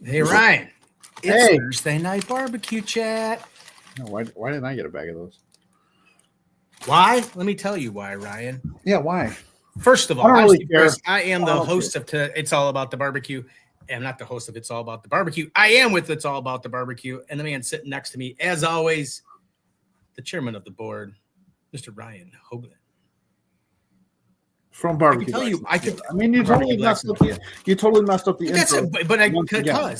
Hey, Ryan. It's Hey. Thursday night barbecue chat. No, why didn't I get a bag of those? Why? Let me tell you why, Ryan. Yeah, why? First of all, I don't I'm really Steve care. Chris. I am I the don't host of It's All About the Barbecue. I'm not the host of It's All About the Barbecue. I am with It's All About the Barbecue. And the man sitting next to me, as always, the chairman of the board, Mr. Ryan Hoagland. From barbecue. You totally messed up the intro.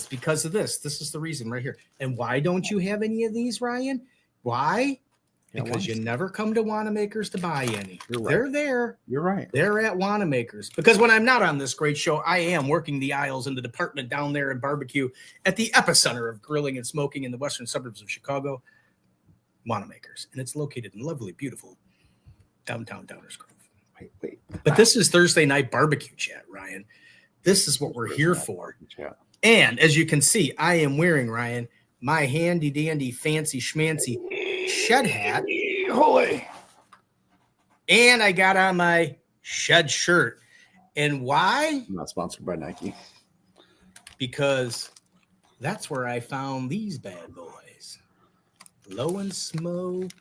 Because of this. This is the reason right here. And why don't you have any of these, Ryan? Why? Because you never come to Wanamaker's to buy any. Right. They're there. You're right. They're at Wanamaker's. Because when I'm not on this great show, I am working the aisles in the department down there in barbecue at the epicenter of grilling and smoking in the western suburbs of Chicago, Wanamaker's. And it's located in lovely, beautiful downtown Downers Grove. Wait. But this is Thursday night barbecue chat, Ryan. This is what we're here for. And as you can see, I am wearing, Ryan, my handy dandy fancy schmancy shed hat. Holy. And I got on my shed shirt. And why? I'm not sponsored by Nike. Because that's where I found these bad boys. Low and Smoke,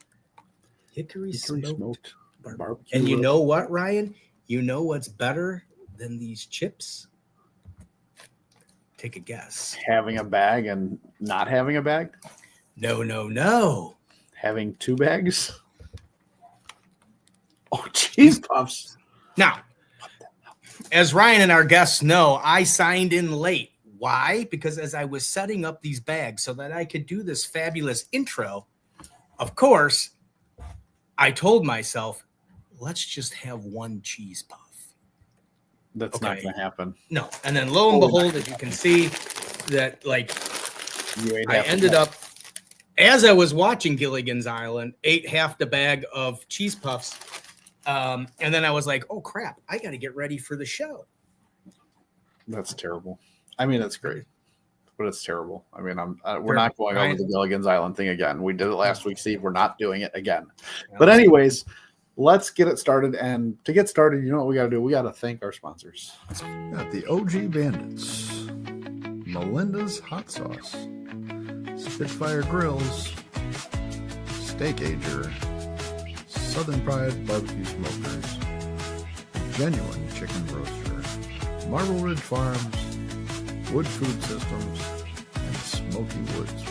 Hickory smoked barbecue. And you know what, Ryan? You know what's better than these chips? Take a guess. Having a bag and not having a bag? No. Having two bags? Oh, cheese puffs. Now, as Ryan and our guests know, I signed in late. Why? Because as I was setting up these bags so that I could do this fabulous intro, of course, I told myself, let's just have one cheese puff. That's not going to happen. No. And then lo and behold, as you can see, that I ended up, as I was watching Gilligan's Island, ate half the bag of cheese puffs. And then I was like, oh, crap, I got to get ready for the show. That's terrible. I mean, it's great, but it's terrible. I mean, we're not going over the Gilligan's Island thing again. We did it last week, Steve. We're not doing it again. But anyways, let's get it started. And to get started, you know what we got to do? We got to thank our sponsors. Got the OG Bandits, Melinda's Hot Sauce, Spitfire Grills, Steak Ager, Southern Pride Barbecue Smokers, Genuine Chicken Roaster, Marble Ridge Farms, Wood Food Systems, and Smoky Woods.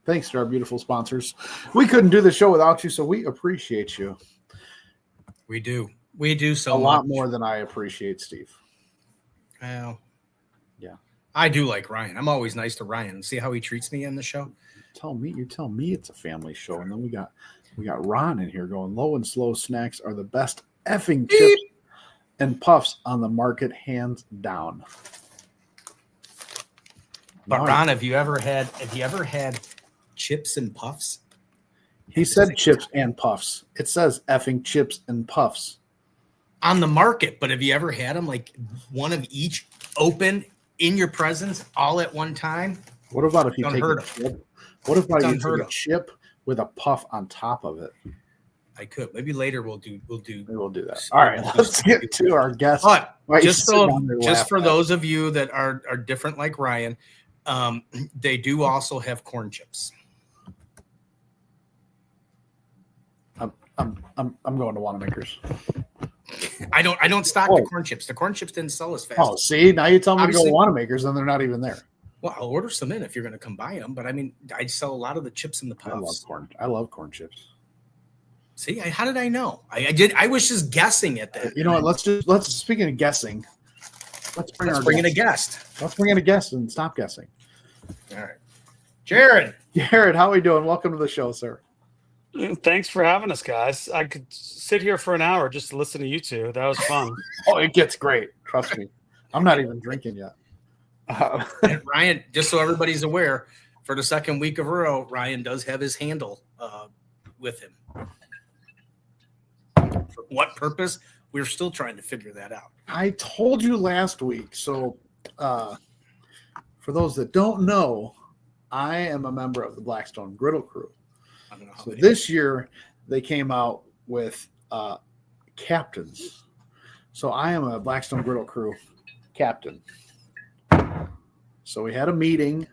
Thanks to our beautiful sponsors. We couldn't do the show without you, so we appreciate you. We do. We do so a much. lot more than I appreciate Steve. Well, yeah. I do like Ryan. I'm always nice to Ryan. See how he treats me in the show? You tell me it's a family show. And then we got Ron in here going, Low and Slow snacks are the best effing chips and puffs on the market, hands down. But Ron, have you ever had chips and puffs? He said chips and puffs. It says effing chips and puffs on the market. But have you ever had them like one of each open in your presence all at one time? What about if you take a chip? What if you take a chip with a puff on top of it? I could. Maybe later we'll do that. All right, let's get to our guest. But just for those of you that are different like Ryan, they do also have corn chips. I'm going to Wanamaker's. I don't stock the corn chips. The corn chips didn't sell as fast. Oh, see, now you tell me to go to Wanamaker's and they're not even there. Well, I'll order some in if you're going to come buy them. But I mean, I sell a lot of the chips in the puffs. I love corn chips. See, how did I know? I was just guessing at that. You know what? Let's speaking of guessing, let's bring in a guest. Let's bring in a guest and stop guessing. All right, Jared, how are we doing? Welcome to the show, sir. Thanks for having us, guys. I could sit here for an hour just to listen to you two. That was fun. Oh, it gets great. Trust me. I'm not even drinking yet. And Ryan, just so everybody's aware, for the second week of a row, Ryan does have his handle with him. For what purpose? We're still trying to figure that out. I told you last week. So for those that don't know, I am a member of the Blackstone Griddle Crew. So this year they came out with captains. So I am a Blackstone Griddle Crew captain. So we had a meeting,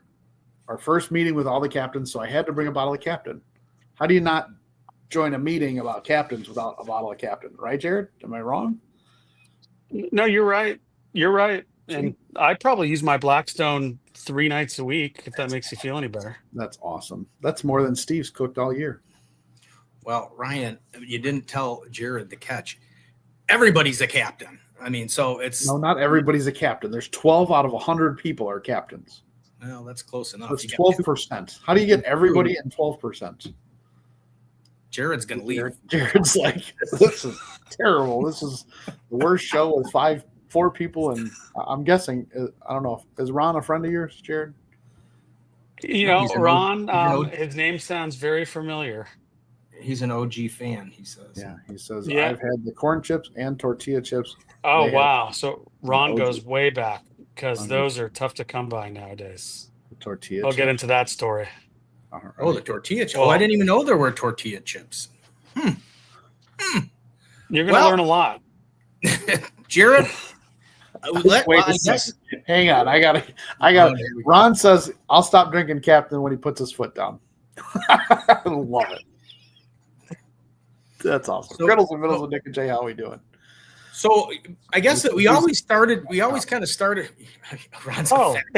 our first meeting with all the captains. So I had to bring a bottle of Captain. How do you not join a meeting about captains without a bottle of Captain? Right, Jared? Am I wrong? No, you're right. You're right. And I probably use my Blackstone 3 nights a week, if that makes you feel any better. That's awesome. That's more than Steve's cooked all year. Well, Ryan, you didn't tell Jared the catch. Everybody's a captain. I mean, so it's no, not everybody's a captain. There's 12 out of 100 people are captains. Well, that's close enough. That's 12%. How do you get everybody in 12%? Jared's gonna leave. Jared's like, this is terrible. This is the worst show with 4 people, and I'm guessing. I don't know. Is Ron a friend of yours, Jared? You know, Ron. His name sounds very familiar. He's an OG fan, he says. Yeah, he says, I've had the corn chips and tortilla chips. Oh, wow. So Ron goes way back because those are tough to come by nowadays. The tortilla I'll get into that story. All right. Oh, the tortilla chips. I didn't even know there were tortilla chips. You're going to learn a lot. Jared, wait a second. Hang on. I got Ron says, I'll stop drinking Captain when he puts his foot down. I love it. That's awesome. So, Griddles and Middles with Nick and Jay, how are we doing? So I guess that we always kind of started. Ron's okay.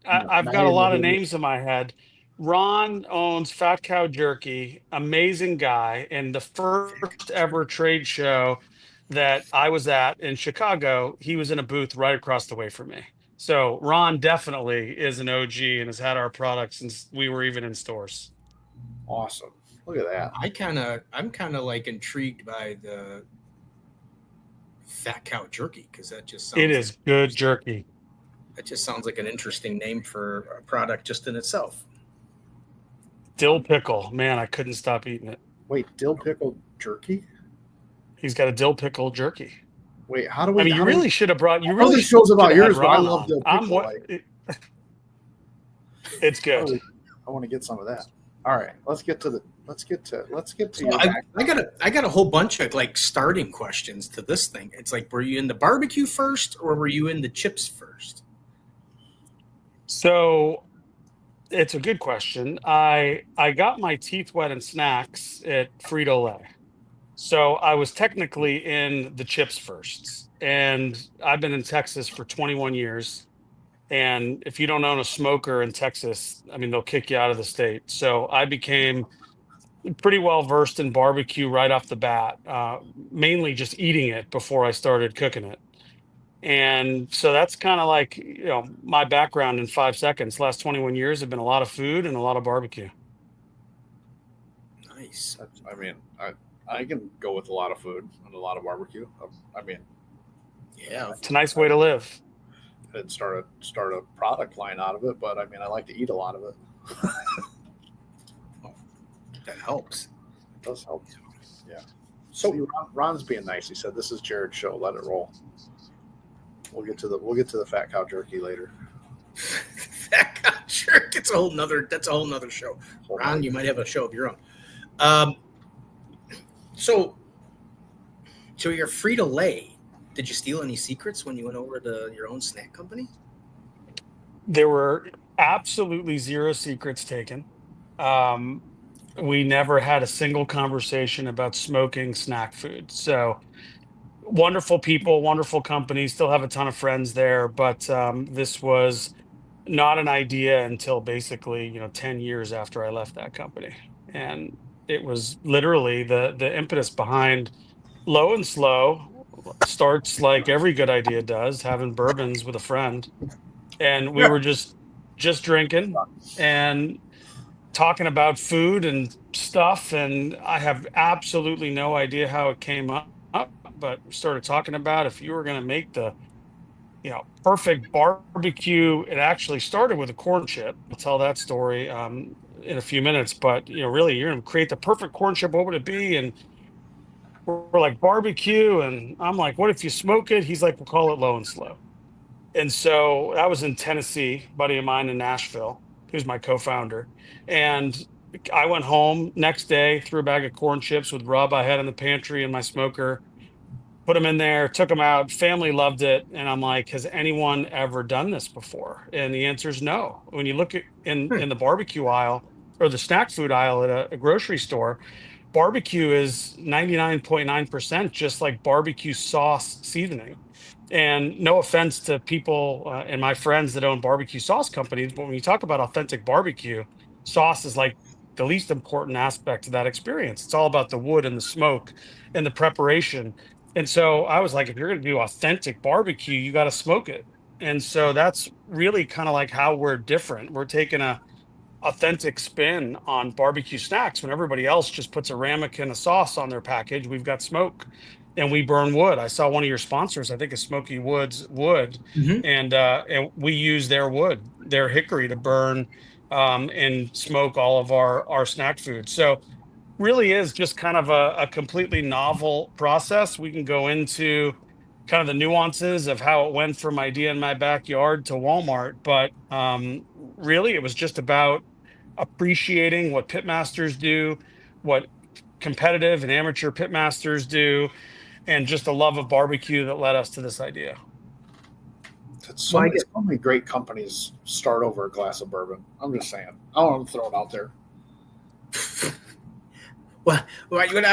I've got a lot of names in my head. Ron owns Fat Cow Jerky, amazing guy, and the first ever trade show that I was at in Chicago, he was in a booth right across the way from me. So Ron definitely is an OG and has had our products since we were even in stores. Awesome. Look at that. I'm kind of like intrigued by the Fat Cow Jerky because that just sounds. It is good jerky. That just sounds like an interesting name for a product just in itself. Dill pickle, man, I couldn't stop eating it. Wait, dill pickle jerky? He's got a dill pickle jerky. Wait, how do we? I mean, you really should have brought. You really shows about yours, but I love dill pickle. It's good. I want to get some of that. All right, let's get to. I got a whole bunch of like starting questions to this thing. It's like, were you in the barbecue first, or were you in the chips first? So, it's a good question. I got my teeth wet in snacks at Frito-Lay, so I was technically in the chips first. And I've been in Texas for 21 years. And if you don't own a smoker in Texas, I mean, they'll kick you out of the state. So I became pretty well versed in barbecue right off the bat, mainly just eating it before I started cooking it. And so that's kind of like, my background in 5 seconds. Last 21 years have been a lot of food and a lot of barbecue. Nice. I mean, I can go with a lot of food and a lot of barbecue. I mean, yeah, it's a nice way to live. And start a product line out of it, but I mean, I like to eat a lot of it. That helps. It does help. Yeah. So Ron's being nice. He said, "This is Jared's show. Let it roll." We'll get to the Fat Cow Jerky later. Fat Cow Jerky. That's a whole nother show. Ron, you might have a show of your own. So you're Frito-Lay. Did you steal any secrets when you went over to your own snack company? There were absolutely zero secrets taken. We never had a single conversation about smoking snack food. So wonderful people, wonderful company, still have a ton of friends there. But this was not an idea until basically, 10 years after I left that company. And it was literally the impetus behind Low and Slow. Starts like every good idea does, having bourbons with a friend, and we were just drinking and talking about food and stuff, and I have absolutely no idea how it came up, but we started talking about if you were going to make the perfect barbecue. It actually started with a corn chip. I'll tell that story in a few minutes, but really you're going to create the perfect corn chip. What would it be? And we're like, barbecue, and I'm like, what if you smoke it? He's like, we'll call it Low and Slow. And so that was in Tennessee, buddy of mine in Nashville, who's my co-founder. And I went home next day, threw a bag of corn chips with rub I had in the pantry in my smoker, put them in there, took them out. Family loved it, and I'm like, has anyone ever done this before? And the answer is no. When you look at in the barbecue aisle or the snack food aisle at a grocery store, barbecue is 99.9% just like barbecue sauce seasoning. And no offense to people and my friends that own barbecue sauce companies, but when you talk about authentic barbecue, sauce is like the least important aspect of that experience. It's all about the wood and the smoke and the preparation. And so I was like, if you're going to do authentic barbecue, you got to smoke it. And so that's really kind of like how we're different. We're taking a authentic spin on barbecue snacks when everybody else just puts a ramekin of sauce on their package. We've got smoke and we burn wood. I saw one of your sponsors, I think, is Smoky Woods Wood, Mhm. and we use their wood, their hickory, to burn and smoke all of our snack food. So really is just kind of a completely novel process. We can go into kind of the nuances of how it went from idea in my backyard to Walmart, but really it was just about appreciating what pitmasters do, what competitive and amateur pitmasters do, and just a love of barbecue that led us to this idea. Well, I get So many great companies start over a glass of bourbon. I'm just saying. I don't want to throw it out there. well.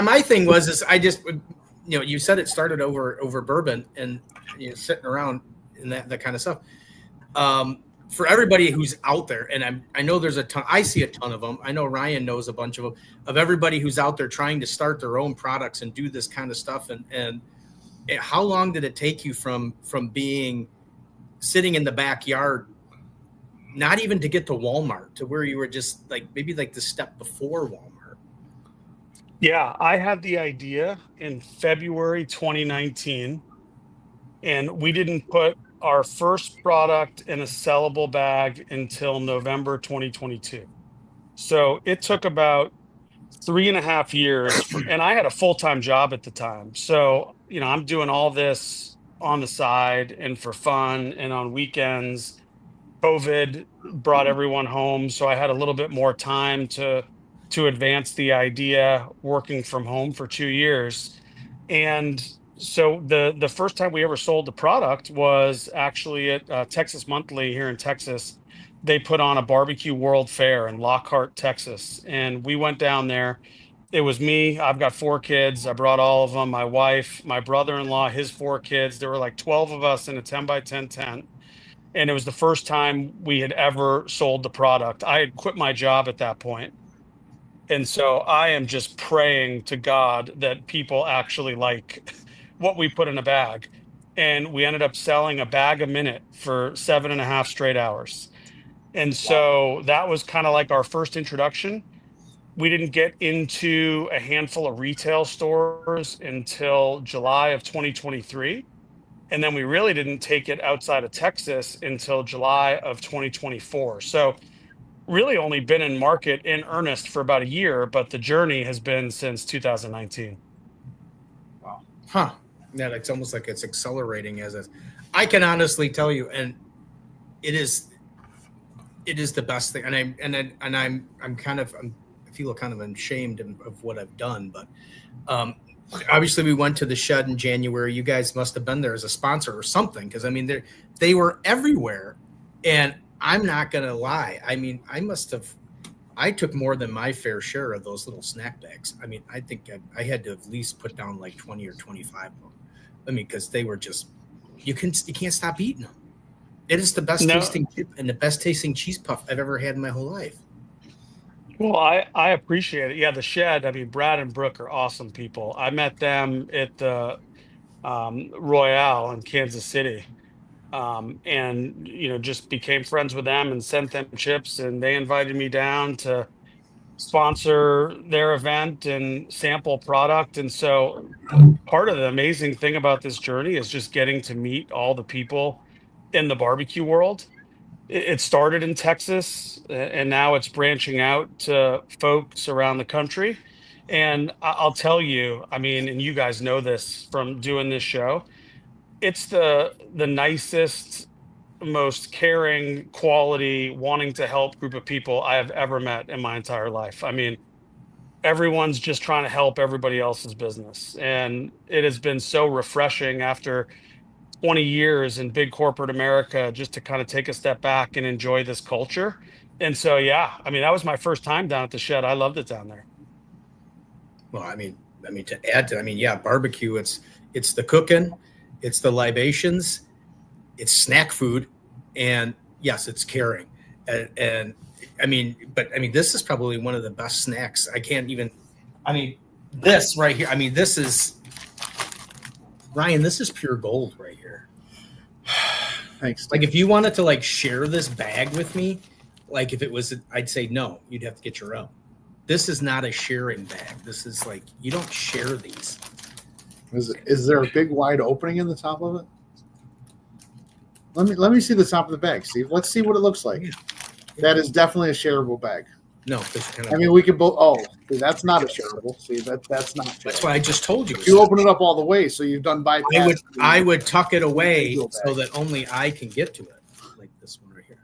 My thing was is I just you said it started over bourbon and sitting around and that kind of stuff. For everybody who's out there, and I know there's a ton. I see a ton of them. I know Ryan knows a bunch of them. Of everybody who's out there trying to start their own products and do this kind of stuff. And how long did it take you from being sitting in the backyard, not even to get to Walmart, to where you were just like maybe like the step before Walmart? Yeah, I had the idea in February 2019, and we didn't put our first product in a sellable bag until November 2022. So it took about 3.5 years and I had a full-time job at the time. So, I'm doing all this on the side and for fun and on weekends. COVID brought everyone home, so I had a little bit more time to advance the idea working from home for 2 years. And so the first time we ever sold the product was actually at Texas Monthly here in Texas. They put on a barbecue world fair in Lockhart, Texas, and we went down there. It was me. I've got 4 kids. I brought all of them. My wife, my brother-in-law, his 4 kids. There were like 12 of us in a 10 by 10 tent, and it was the first time we had ever sold the product. I had quit my job at that point. And so I am just praying to God that people actually like what we put in a bag. And we ended up selling a bag a minute for 7.5 straight hours. And so that was kind of like our first introduction. We didn't get into a handful of retail stores until July of 2023. And then we really didn't take it outside of Texas until July of 2024. So really only been in market in earnest for about a year, but the journey has been since 2019. Wow. Huh. Yeah, it's almost like it's accelerating I can honestly tell you, and it is the best thing. I feel kind of ashamed of what I've done, but obviously we went to the shed in January. You guys must have been there as a sponsor or something, because I mean they were everywhere, and I'm not gonna lie. I mean, I took more than my fair share of those little snack bags. I mean, I think I had to at least put down like 20 or 25 of them. I mean, because they were just you can't stop eating them. It is the best tasting chip and the best tasting cheese puff I've ever had in my whole life. Well, I appreciate it. Yeah, the shed. I mean, Brad and Brooke are awesome people. I met them at the Royale in Kansas City, and just became friends with them and sent them chips. And they invited me down to sponsor their event and sample product. And so part of the amazing thing about this journey is just getting to meet all the people in the barbecue world. It started in Texas, and now it's branching out to folks around the country. And I'll tell you, I mean, and you guys know this from doing this show, it's the nicest, most caring, quality, wanting to help group of people I have ever met in my entire life. I mean, everyone's just trying to help everybody else's business. And it has been so refreshing after 20 years in big corporate America just to kind of take a step back and enjoy this culture. And so, yeah, I mean, that was my first time down at the shed. I loved it down there. Well, I mean, to add to, I mean, yeah, barbecue. It's the cooking, it's the libations, it's snack food, and yes, it's caring. And I mean, but I mean, this is probably one of the best snacks. I can't even. I mean, this right here. I mean, this is Ryan. This is pure gold right here. Thanks. Like, if you wanted to like share this bag with me, like if it was, I'd say no. You'd have to get your own. This is not a sharing bag. This is like, you don't share these. Is there a big wide opening in the top of it? Let me see the top of the bag, Steve. Let's see what it looks like. That is definitely a shareable bag. No, I mean, we could both. Oh, see, that's not a shareable. See, that's not. Shareable. That's why I just told you. You open it up all the way, so you've done bypass. I would tuck it away so that only I can get to it, like this one right here.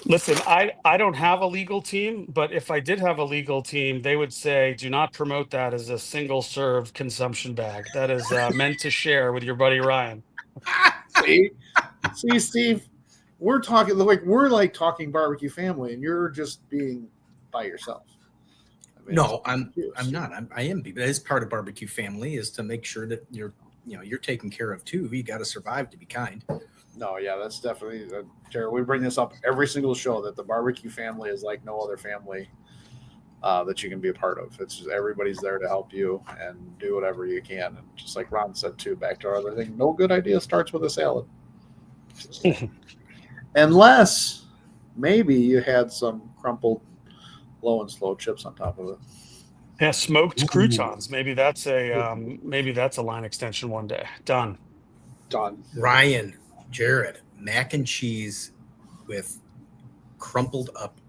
Listen, I don't have a legal team, but if I did have a legal team, they would say, do not promote that as a single serve consumption bag. That is meant to share with your buddy Ryan. See, Steve, we're talking like talking barbecue family, and you're just being by yourself. I mean, no, I'm not. I am. But as part of barbecue family is to make sure that you're taken care of too. You got to survive to be kind. No, yeah, that's definitely, Jared. We bring this up every single show that the barbecue family is like no other family that you can be a part of. It's just everybody's there to help you and do whatever you can. And just like Ron said too, back to our other thing, no good idea starts with a salad. Unless maybe you had some crumpled low and slow chips on top of it. Yeah, smoked croutons. Maybe that's a line extension one day. Done. Ryan, Jared, mac and cheese with crumpled up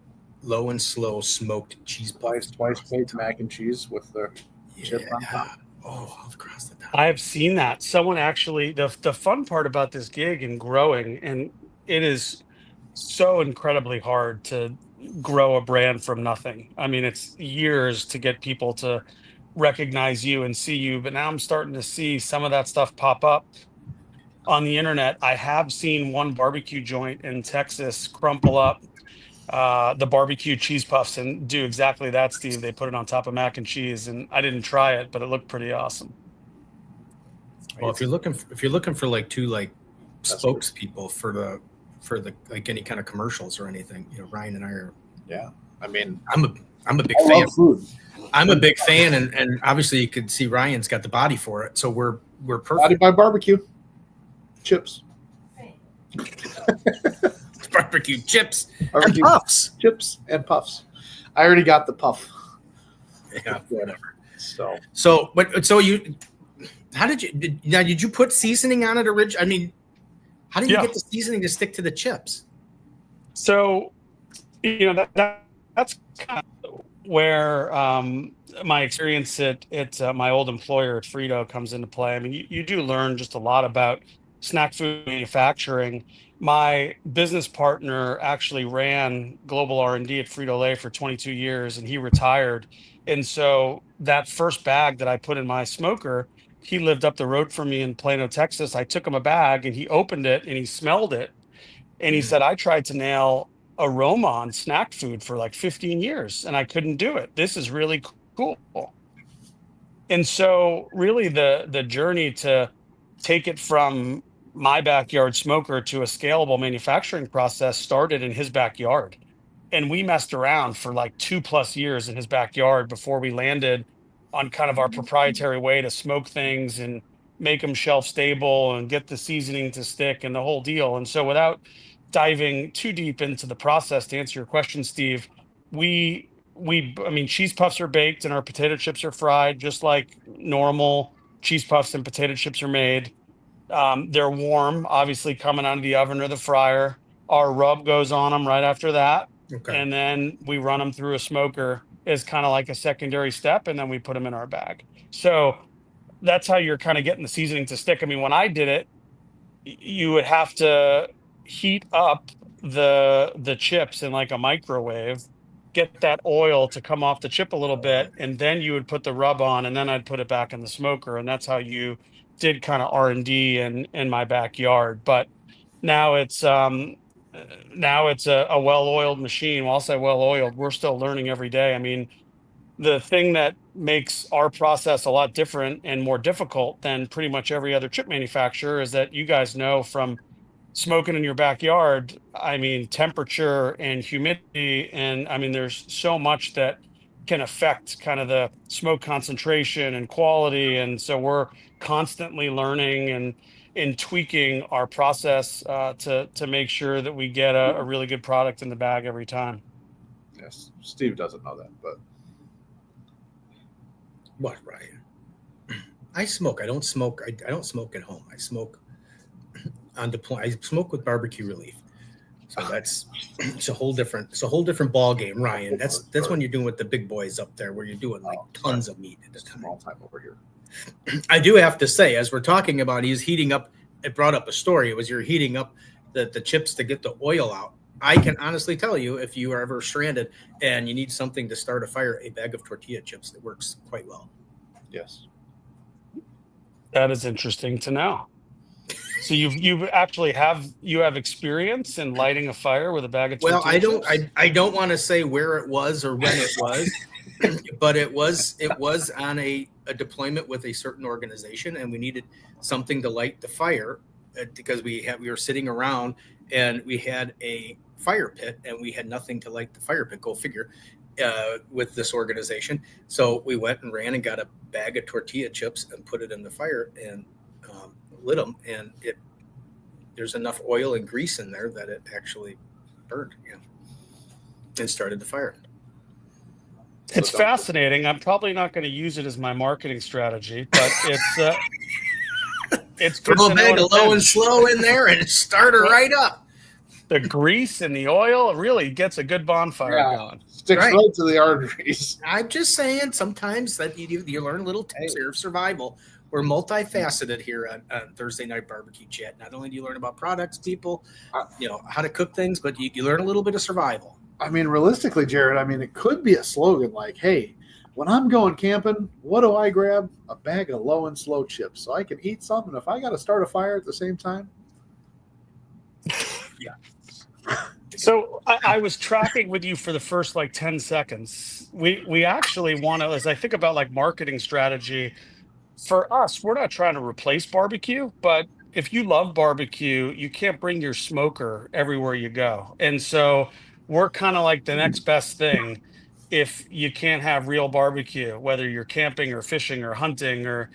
low and slow smoked cheese puffs. Twice baked mac and cheese with the chip on top. Oh, across the top. I have seen that. Someone actually, the fun part about this gig and growing, and it is so incredibly hard to grow a brand from nothing. I mean, it's years to get people to recognize you and see you, but now I'm starting to see some of that stuff pop up on the internet. I have seen one barbecue joint in Texas crumple up the barbecue cheese puffs and do exactly that, Steve. They put it on top of mac and cheese, and I didn't try it, but it looked pretty awesome. Well, if you're looking for like two like spokespeople for the like any kind of commercials or anything, Ryan and I are. Yeah, I mean, I'm a big fan. Food. I'm a big fan, and obviously you could see Ryan's got the body for it, so we're perfect. Body by barbecue chips. Barbecue chips and puffs. Chips and puffs. I already got the puff. Yeah, whatever. Did you put seasoning on it originally? I mean, how did you get the seasoning to stick to the chips? So, that's kind of where my experience at my old employer at Frito comes into play. I mean, you do learn just a lot about snack food manufacturing. My business partner actually ran global R&D at Frito-Lay for 22 years, and he retired. And so that first bag that I put in my smoker, he lived up the road from me in Plano, Texas. I took him a bag and he opened it and he smelled it. And he said, I tried to nail aroma on snack food for like 15 years and I couldn't do it. This is really cool. And so really the journey to take it from my backyard smoker to a scalable manufacturing process started in his backyard. And we messed around for like 2+ years in his backyard before we landed on kind of our proprietary way to smoke things and make them shelf stable and get the seasoning to stick and the whole deal. And so without diving too deep into the process, to answer your question, Steve, I mean, cheese puffs are baked and our potato chips are fried, just like normal cheese puffs and potato chips are made. They're warm, obviously coming out of the oven or the fryer. Our rub goes on them right after that. Okay. And then we run them through a smoker as kind of like a secondary step, and then we put them in our bag. So that's how you're kind of getting the seasoning to stick. I mean, when I did it, you would have to heat up the chips in like a microwave get that oil to come off the chip a little bit, and then you would put the rub on, and then I'd put it back in the smoker, and that's how you did kind of R&D in my backyard. But now it's now it's a well-oiled machine. Well, I'll say well-oiled. We're still learning every day. I mean, the thing that makes our process a lot different and more difficult than pretty much every other chip manufacturer is that you guys know from smoking in your backyard, I mean, temperature and humidity. And I mean, there's so much that can affect kind of the smoke concentration and quality. And so we're constantly learning and tweaking our process to make sure that we get a really good product in the bag every time. Yes, Steve doesn't know that, but What, Ryan? I smoke. I don't smoke. I don't smoke at home. I smoke on deploy. I smoke with barbecue relief. So it's a whole different ball game, Ryan. That's when you're doing with the big boys up there, where you're doing like tons of meat at a time. small time over here. I do have to say, as we're talking about, he's heating up. It brought up a story. It was you're heating up the chips to get the oil out. I can honestly tell you, if you are ever stranded and you need something to start a fire, a bag of tortilla chips, it works quite well. Yes. That is interesting to know. So you actually have experience in lighting a fire with a bag of tortilla chips? I don't want to say where it was or when it was, but it was on a deployment with a certain organization, and we needed something to light the fire because we were sitting around and we had a fire pit and we had nothing to light the fire pit. Go figure. With this organization, so we went and ran and got a bag of tortilla chips and put it in the fire and lit them, and there's enough oil and grease in there that it actually burned, and started the fire. It's fascinating. I'm probably not going to use it as my marketing strategy, but it's good Throw to a know bag in a of low and pinch. slow in there and start her right up. The grease and the oil really gets a good bonfire going. Sticks Right. right to the arteries. I'm just saying, sometimes that you learn little tips here of survival. We're multifaceted here on Thursday Night Barbecue Chat. Not only do you learn about products, people, how to cook things, but you learn a little bit of survival. I mean, realistically, Jared, it could be a slogan like, hey, when I'm going camping, what do I grab? A bag of low and slow chips so I can eat something. If I got to start a fire at the same time. Yeah. So I was tracking with you for the first 10 seconds. We actually want to, as I think about marketing strategy, for us, we're not trying to replace barbecue, but if you love barbecue, you can't bring your smoker everywhere you go. And so we're kind of like the next best thing if you can't have real barbecue, whether you're camping or fishing or hunting or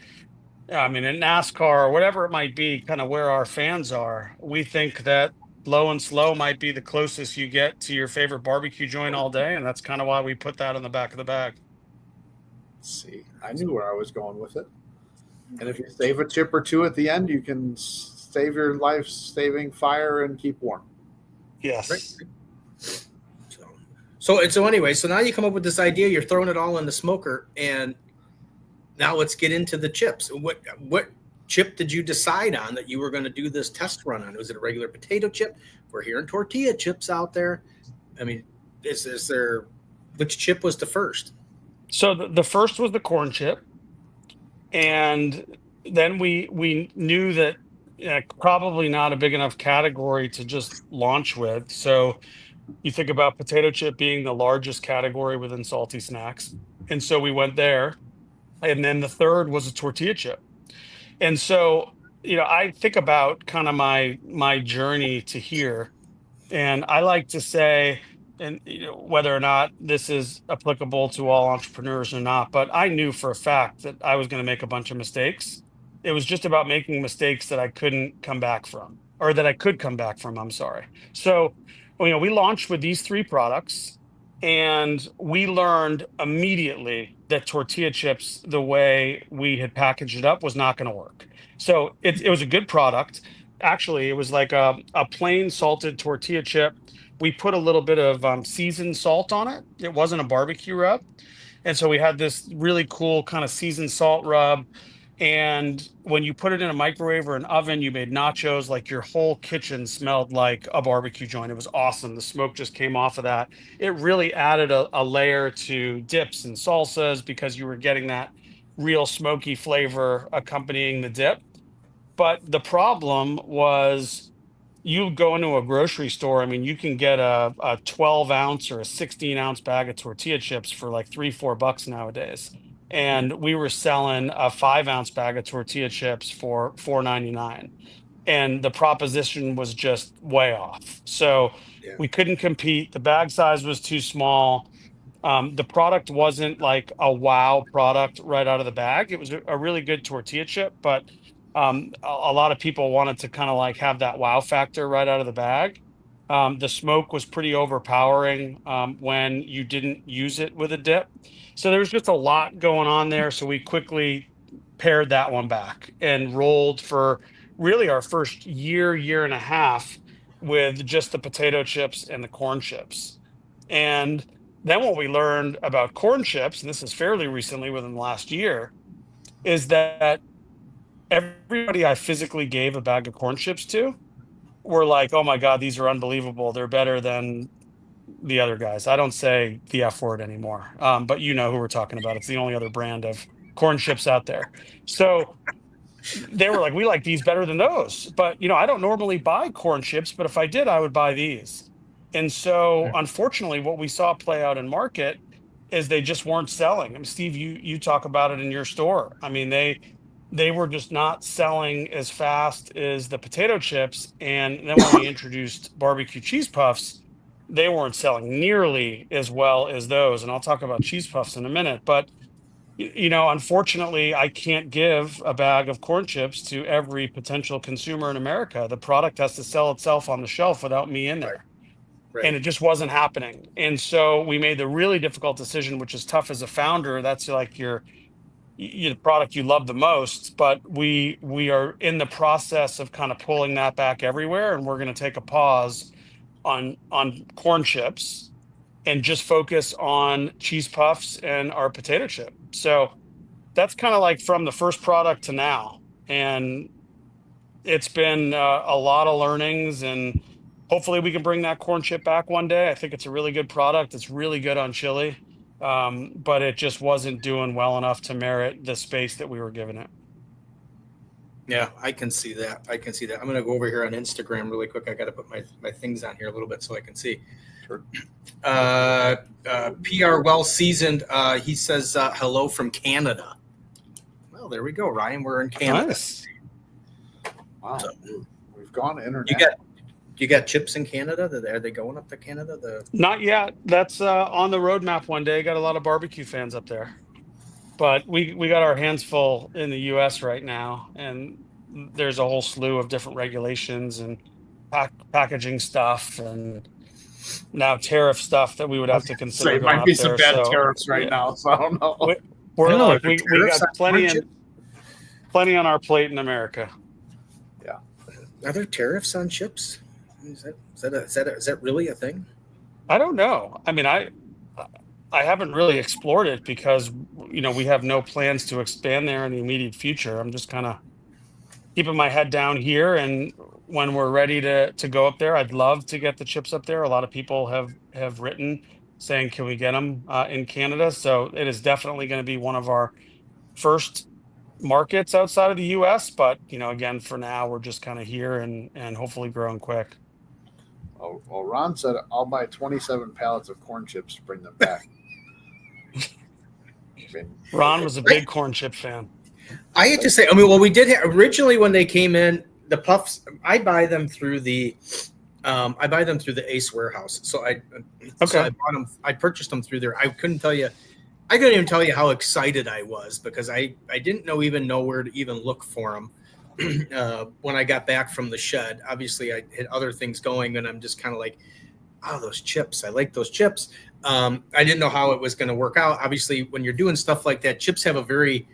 in NASCAR or whatever it might be, kind of where our fans are. We think that low and slow might be the closest you get to your favorite barbecue joint all day. And that's kind of why we put that on the back of the bag. See, I knew where I was going with it. And if you save a chip or two at the end, you can save your life-saving fire and keep warm. Yes. Right. So anyway, so now you come up with this idea. You're throwing it all in the smoker, and now let's get into the chips. What chip did you decide on that you were going to do this test run on? Was it a regular potato chip? We're hearing tortilla chips out there. I mean, is there which chip was the first? So the first was the corn chip. And then we knew that probably not a big enough category to just launch with. So you think about potato chip being the largest category within salty snacks. And so we went there. And then the third was a tortilla chip. And so, I think about kind of my journey to here. And I like to say, and whether or not this is applicable to all entrepreneurs or not, but I knew for a fact that I was going to make a bunch of mistakes. It was just about making mistakes that I couldn't come back from, or that I could come back from. I'm sorry. So, we launched with these three products, and we learned immediately that tortilla chips, the way we had packaged it up, was not going to work. So it was a good product. Actually, it was like a plain salted tortilla chip. We put a little bit of seasoned salt on it. It wasn't a barbecue rub. And so we had this really cool kind of seasoned salt rub. And when you put it in a microwave or an oven, you made nachos, like your whole kitchen smelled like a barbecue joint. It was awesome. The smoke just came off of that. It really added a layer to dips and salsas because you were getting that real smoky flavor accompanying the dip. But the problem was you go into a grocery store. I mean, you can get a 12 ounce or a 16-ounce bag of tortilla chips for like $3-4 nowadays. And we were selling a 5-ounce bag of tortilla chips for $4.99. And the proposition was just way off. So Yeah. we couldn't compete. The bag size was too small. The product wasn't like a wow product right out of the bag. It was a really good tortilla chip, but a lot of people wanted to kind of like have that wow factor right out of the bag. The smoke was pretty overpowering when you didn't use it with a dip. So there was just a lot going on there. So we quickly pared that one back and rolled for really our first year and a half with just the potato chips and the corn chips. And then what we learned about corn chips, and this is fairly recently within the last year, is that everybody I physically gave a bag of corn chips to were like, oh my God, these are unbelievable. They're better than the other guys. I don't say the F word anymore, but you know who we're talking about. It's the only other brand of corn chips out there. So they were like, we like these better than those. But, I don't normally buy corn chips, but if I did, I would buy these. And so, unfortunately, what we saw play out in market is they just weren't selling. I mean, Steve, you talk about it in your store. I mean, they were just not selling as fast as the potato chips. And then when we introduced barbecue cheese puffs, they weren't selling nearly as well as those. And I'll talk about cheese puffs in a minute. But unfortunately, I can't give a bag of corn chips to every potential consumer in America. The product has to sell itself on the shelf without me in there. Right. And it just wasn't happening. And so we made the really difficult decision, which is tough as a founder. That's like your product you love the most. But we are in the process of kind of pulling that back everywhere. And we're going to take a pause on corn chips and just focus on cheese puffs and our potato chip. So that's kind of like from the first product to now. And it's been a lot of learnings, and hopefully we can bring that corn chip back one day. I think it's a really good product. It's really good on chili, but it just wasn't doing well enough to merit the space that we were giving it. Yeah, I can see that. I'm going to go over here on Instagram really quick. I got to put my things on here a little bit so I can see. Sure. PR well seasoned. He says hello from Canada. Well, there we go, Ryan. We're in Canada. Nice. Wow. So, we've gone internet. You got chips in Canada? Are they going up to Canada? Not yet. That's on the roadmap one day. Got a lot of barbecue fans up there. But we got our hands full in the U.S. right now, and there's a whole slew of different regulations and packaging stuff, and now tariff stuff that we would have to consider. It might be some bad tariffs right now, so I don't know. We got plenty on our plate in America. Yeah. Are there tariffs on chips? Is that really a thing? I don't know. I mean, I haven't really explored it because we have no plans to expand there in the immediate future. I'm just kind of keeping my head down here, and when we're ready to go up there, I'd love to get the chips up there. A lot of people have written saying, can we get them in Canada? So it is definitely going to be one of our first markets outside of the US. But, again, for now, we're just kind of here and hopefully growing quick. Oh, well, Ron said, I'll buy 27 pallets of corn chips to bring them back. Ron was a big corn chip fan. I had to say, we did originally when they came in, the puffs. I buy them through the Ace warehouse. So I bought them. I purchased them through there. I couldn't even tell you how excited I was because I didn't even know where to even look for them. When I got back from the shed, obviously I had other things going, and I'm just kind of like, oh, those chips. I like those chips. I didn't know how it was going to work out. Obviously, when you're doing stuff like that, chips have a very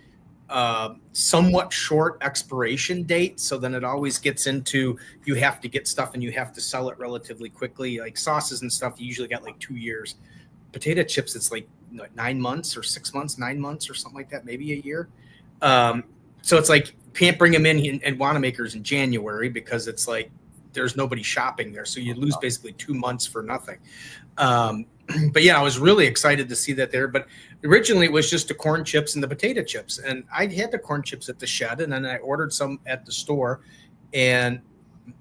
somewhat short expiration date. So then it always gets into, you have to get stuff and you have to sell it relatively quickly. Like sauces and stuff, you usually got like 2 years. Potato chips, it's like 9 months or 6 months, 9 months or something like that, maybe a year. So it's like can't bring them in at Wanamaker's in January because it's like there's nobody shopping there. So you lose basically 2 months for nothing. But yeah, I was really excited to see that there. But originally it was just the corn chips and the potato chips. And I had the corn chips at the shed, and then I ordered some at the store. And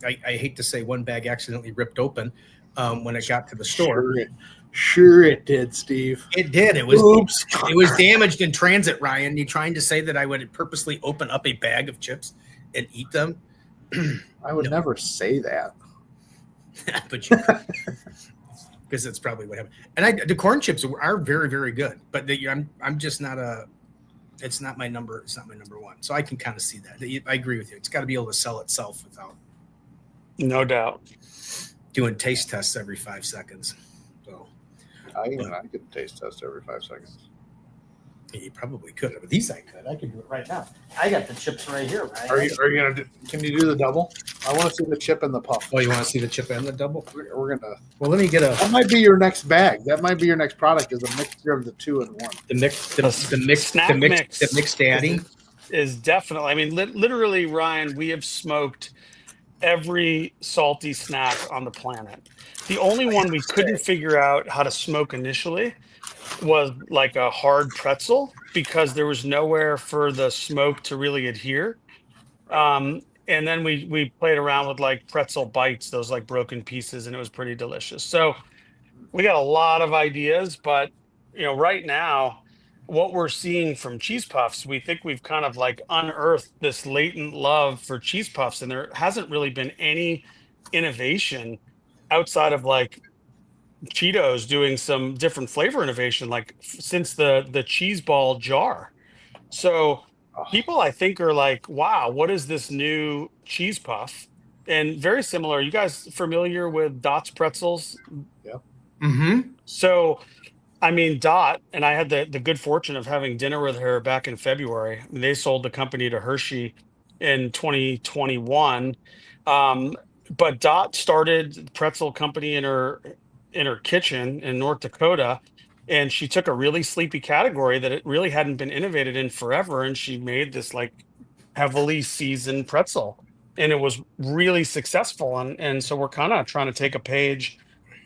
I hate to say one bag accidentally ripped open when it got to the store. Sure it did, Steve. It did. It was damaged in transit, Ryan. You trying to say that I would purposely open up a bag of chips and eat them? I would never say that. But you could. Because it's probably what happened. And the corn chips are very, very good. But I'm just not it's not my number. It's not my number one. So I can kind of see that. I agree with you. It's got to be able to sell itself without. No doubt. Doing taste tests every 5 seconds. So I could taste test every 5 seconds. You probably could. But these I could. I could do it right now. I got the chips right here. Right? Are you gonna do? Can you do the double? I want to see the chip and the puff. Oh, you want to see the chip and the double? We're gonna. Well, let me get a. That might be your next bag. That might be your next product. Is a mixture of the 2 in 1. The mixed daddy is definitely. I mean, literally, Ryan. We have smoked every salty snack on the planet. The only one we couldn't figure out how to smoke initially was like a hard pretzel because there was nowhere for the smoke to really adhere. And then we played around with like pretzel bites, those like broken pieces, and it was pretty delicious. So we got a lot of ideas, but right now what we're seeing from cheese puffs, we think we've kind of like unearthed this latent love for cheese puffs, and there hasn't really been any innovation outside of like Cheetos doing some different flavor innovation, like since the cheese ball jar. So people, I think, are like, wow, what is this new cheese puff? And very similar. You guys familiar with Dot's pretzels? Yeah. Mm-hmm. So, I mean, Dot, and I had the good fortune of having dinner with her back in February. I mean, they sold the company to Hershey in 2021. But Dot started the pretzel company in her kitchen in North Dakota, and she took a really sleepy category that it really hadn't been innovated in forever, and she made this like heavily seasoned pretzel, and it was really successful. And so we're kind of trying to take a page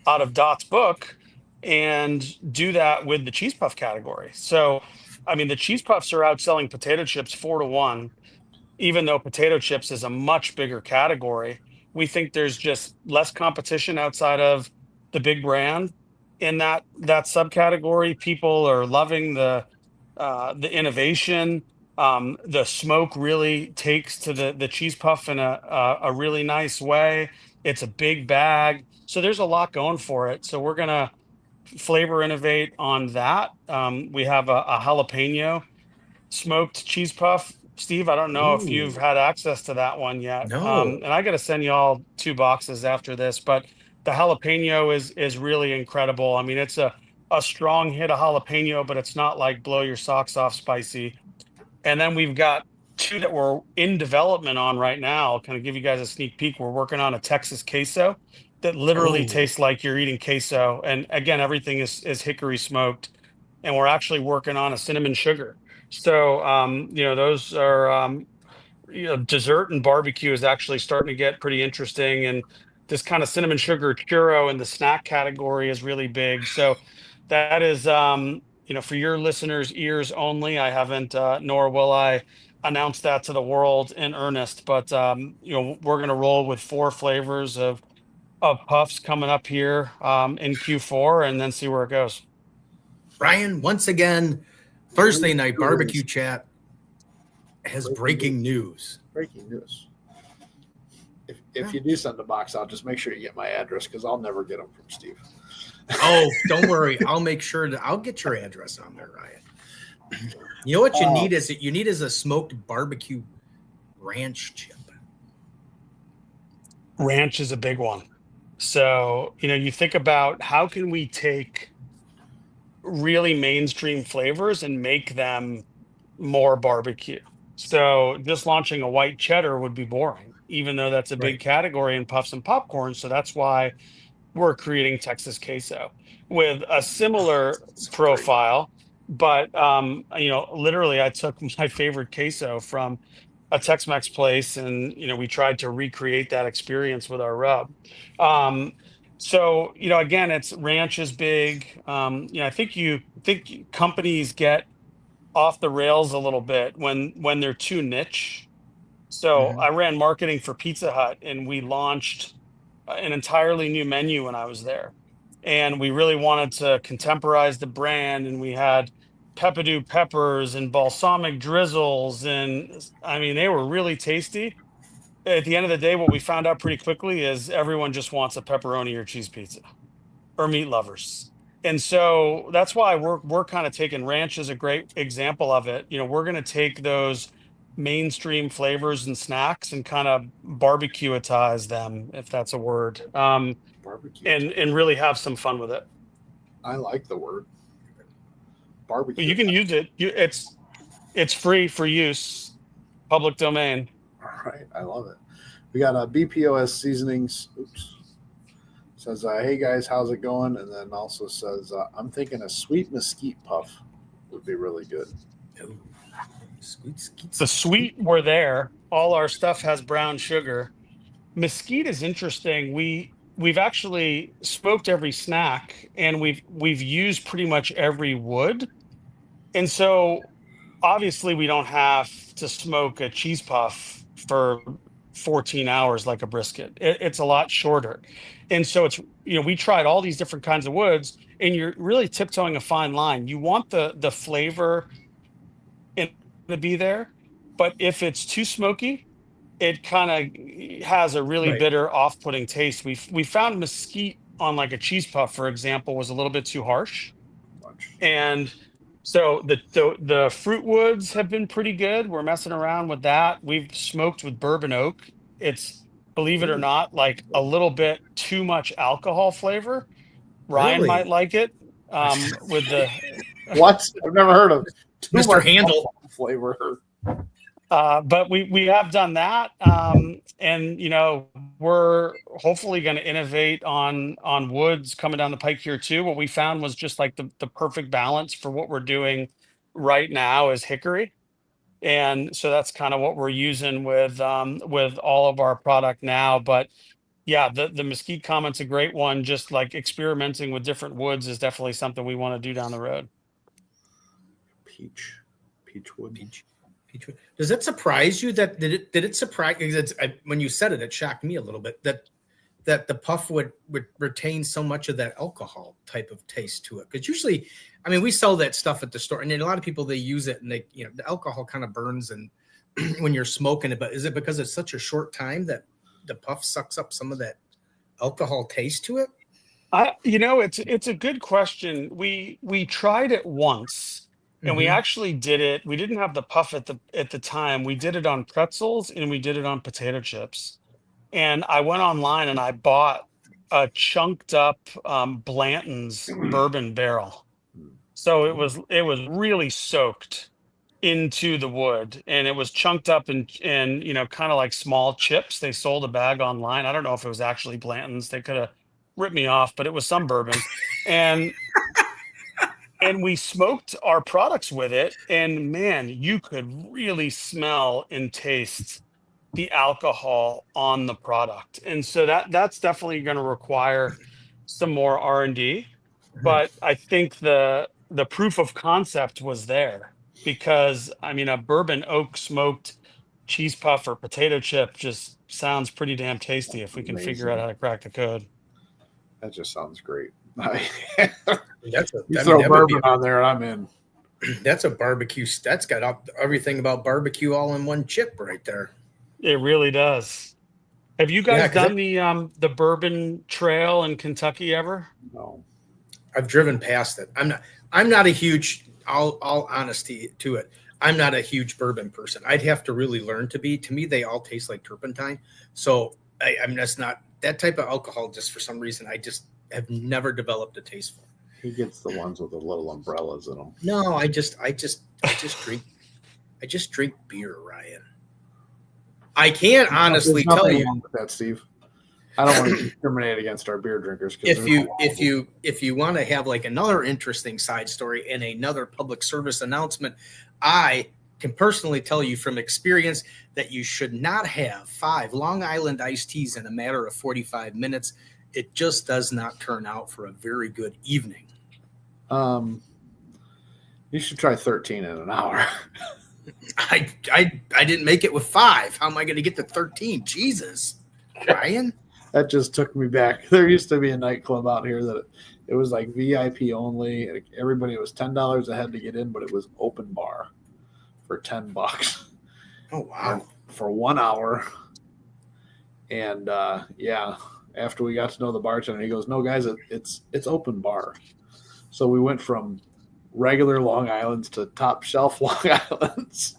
out of Dot's book and do that with the cheese puff category. So, I mean, the cheese puffs are outselling potato chips 4-1, even though potato chips is a much bigger category. We think there's just less competition outside of the big brand in that subcategory. People are loving the innovation. The smoke really takes to the cheese puff in a really nice way. It's a big bag, so there's a lot going for it. So we're gonna flavor innovate on that. We have a jalapeno smoked cheese puff. Steve, I don't know if you've had access to that one yet. No. And I got to send you all 2 boxes after this, but the jalapeno is really incredible. I mean, it's a strong hit of jalapeno, but it's not like blow your socks off spicy. And then we've got 2 that we're in development on right now. I'll kind of give you guys a sneak peek. We're working on a Texas queso that literally tastes like you're eating queso. And again, everything is hickory smoked. And we're actually working on a cinnamon sugar. So, those are, dessert and barbecue is actually starting to get pretty interesting. And this kind of cinnamon sugar churro in the snack category is really big. So that is, for your listeners' ears only. I haven't, nor will I announce that to the world in earnest. But, we're going to roll with 4 flavors of puffs coming up here in Q4 and then see where it goes. Brian, once again, Thursday night barbecue chat has breaking news. Breaking news. If you do send a box out, just make sure you get my address because I'll never get them from Steve. Oh, don't worry. I'll make sure that I'll get your address on there, Ryan. You know what you need is a smoked barbecue ranch chip. Ranch is a big one. So, you think about how can we take really mainstream flavors and make them more barbecue. So just launching a white cheddar would be boring, even though that's a big category in puffs and popcorn. So that's why we're creating Texas queso with a similar profile. but literally I took my favorite queso from a Tex-Mex place, and we tried to recreate that experience with our rub. So again, it's ranch is big. I think companies get off the rails a little bit when they're too niche. So Mhm. I ran marketing for Pizza Hut, and we launched an entirely new menu when I was there. And we really wanted to contemporize the brand, and we had peppadew peppers and balsamic drizzles, and I mean they were really tasty. At the end of the day, what we found out pretty quickly is everyone just wants a pepperoni or cheese pizza, or meat lovers. And so that's why we're kind of taking ranch as a great example of it. We're going to take those mainstream flavors and snacks and kind of barbecueize them, if that's a word, Barbecue. and really have some fun with it. I like the word But barbecue. you can use it. It's free for use, public domain. All right, I love it. We got BPOS seasonings. Oops. Says, hey guys, how's it going? And then also says, I'm thinking a sweet mesquite puff would be really good. Ooh. Sweet. The sweet were there. All our stuff has brown sugar. Mesquite is interesting. We've actually smoked every snack, and we've used pretty much every wood. And so obviously we don't have to smoke a cheese puff for 14 hours like a brisket. It's a lot shorter. And so it's we tried all these different kinds of woods, and you're really tiptoeing a fine line. You want the flavor in to be there, but if it's too smoky, it kind of has a really Right. bitter, off-putting taste. We found mesquite on like a cheese puff, for example, was a little bit too harsh. Much. And so the fruit woods have been pretty good. We're messing around with that. We've smoked with bourbon oak. It's, believe it or Ooh, not, like a little bit too much alcohol flavor. Ryan might really? like it. With the What? I've never heard of too Mr. much Handle. flavor. but we have done that. And we're hopefully going to innovate on woods coming down the pike here too. What we found was just like the perfect balance for what we're doing right now is hickory. And so that's kind of what we're using with all of our product now. But yeah, the mesquite comment's a great one. Just like experimenting with different woods is definitely something we want to do down the road. Peachwood. Peach. Does it surprise you that did it surprise? Because when you said it, it shocked me a little bit that the puff would retain so much of that alcohol type of taste to it. Because usually, I mean, we sell that stuff at the store, and a lot of people they use it, and they the alcohol kind of burns and when you're smoking it. But is it because it's such a short time that the puff sucks up some of that alcohol taste to it? It's a good question. We tried it once, and we Mm-hmm. actually did it. We didn't have the puff at the time. We did it on pretzels, and we did it on potato chips. And I went online and I bought a chunked up Blanton's bourbon barrel. So it was really soaked into the wood, and it was chunked up in kind of like small chips. They sold a bag online. I don't know if it was actually Blanton's. They could have ripped me off, but it was some bourbon. And we smoked our products with it, and man, you could really smell and taste the alcohol on the product. And so that's definitely going to require some more R&D. But I think the proof of concept was there, because I mean a bourbon oak smoked cheese puff or potato chip just sounds pretty damn tasty if we can figure out Amazing. how to crack the code. That just sounds great. That's You throw bourbon on there, and I'm in. That's a barbecue. That's got everything about barbecue all in one chip right there. It really does. Have you Yeah, guys 'cause done the bourbon trail in Kentucky ever? No. I've driven past it. I'm not a huge. All honesty to it, I'm not a huge bourbon person. I'd have to really learn to be. To me, they all taste like turpentine. So I'm just not that type of alcohol. Just for some reason, I just have never developed a taste for. He gets the ones with the little umbrellas in them. No, I just drink beer, Ryan. I can't honestly There's nothing tell you. wrong with that, Steve. I don't want to discriminate against our beer drinkers. If you want to have like another interesting side story and another public service announcement, I can personally tell you from experience that you should not have 5 Long Island iced teas in a matter of 45 minutes. It just does not turn out for a very good evening. You should try 13 in an hour. I didn't make it with 5. How am I going to get to 13? Jesus, Ryan. That just took me back. There used to be a nightclub out here that it was like VIP only. Everybody was $10 a head to get in, but it was open bar for $10. Oh wow! For 1 hour. And after we got to know the bartender, he goes, "No, guys, it's open bar." So we went from regular Long Islands to top shelf Long Islands.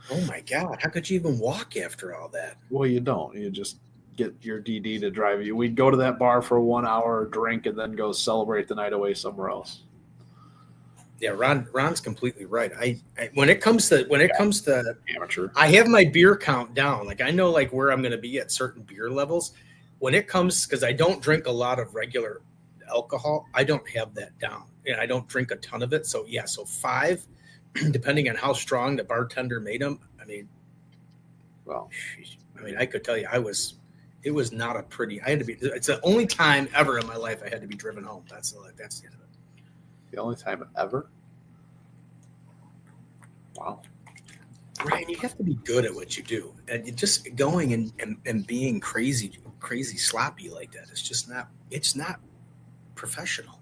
Oh my God! How could you even walk after all that? Well, you don't. You just get your DD to drive you. We'd go to that bar for 1 hour, drink, and then go celebrate the night away somewhere else. Yeah, Ron's completely right. I when it comes to Amateur, I have my beer count down. Like I know like where I'm going to be at certain beer levels. When it comes, because I don't drink a lot of regular alcohol, I don't have that down, and I don't drink a ton of it. So 5, depending on how strong the bartender made them. I could tell you, it was not a pretty. I had to be. It's the only time ever in my life I had to be driven home. That's the end of it. The only time ever. Wow. Ryan, you have to be good at what you do, and you just going and being crazy sloppy like that. It's not professional.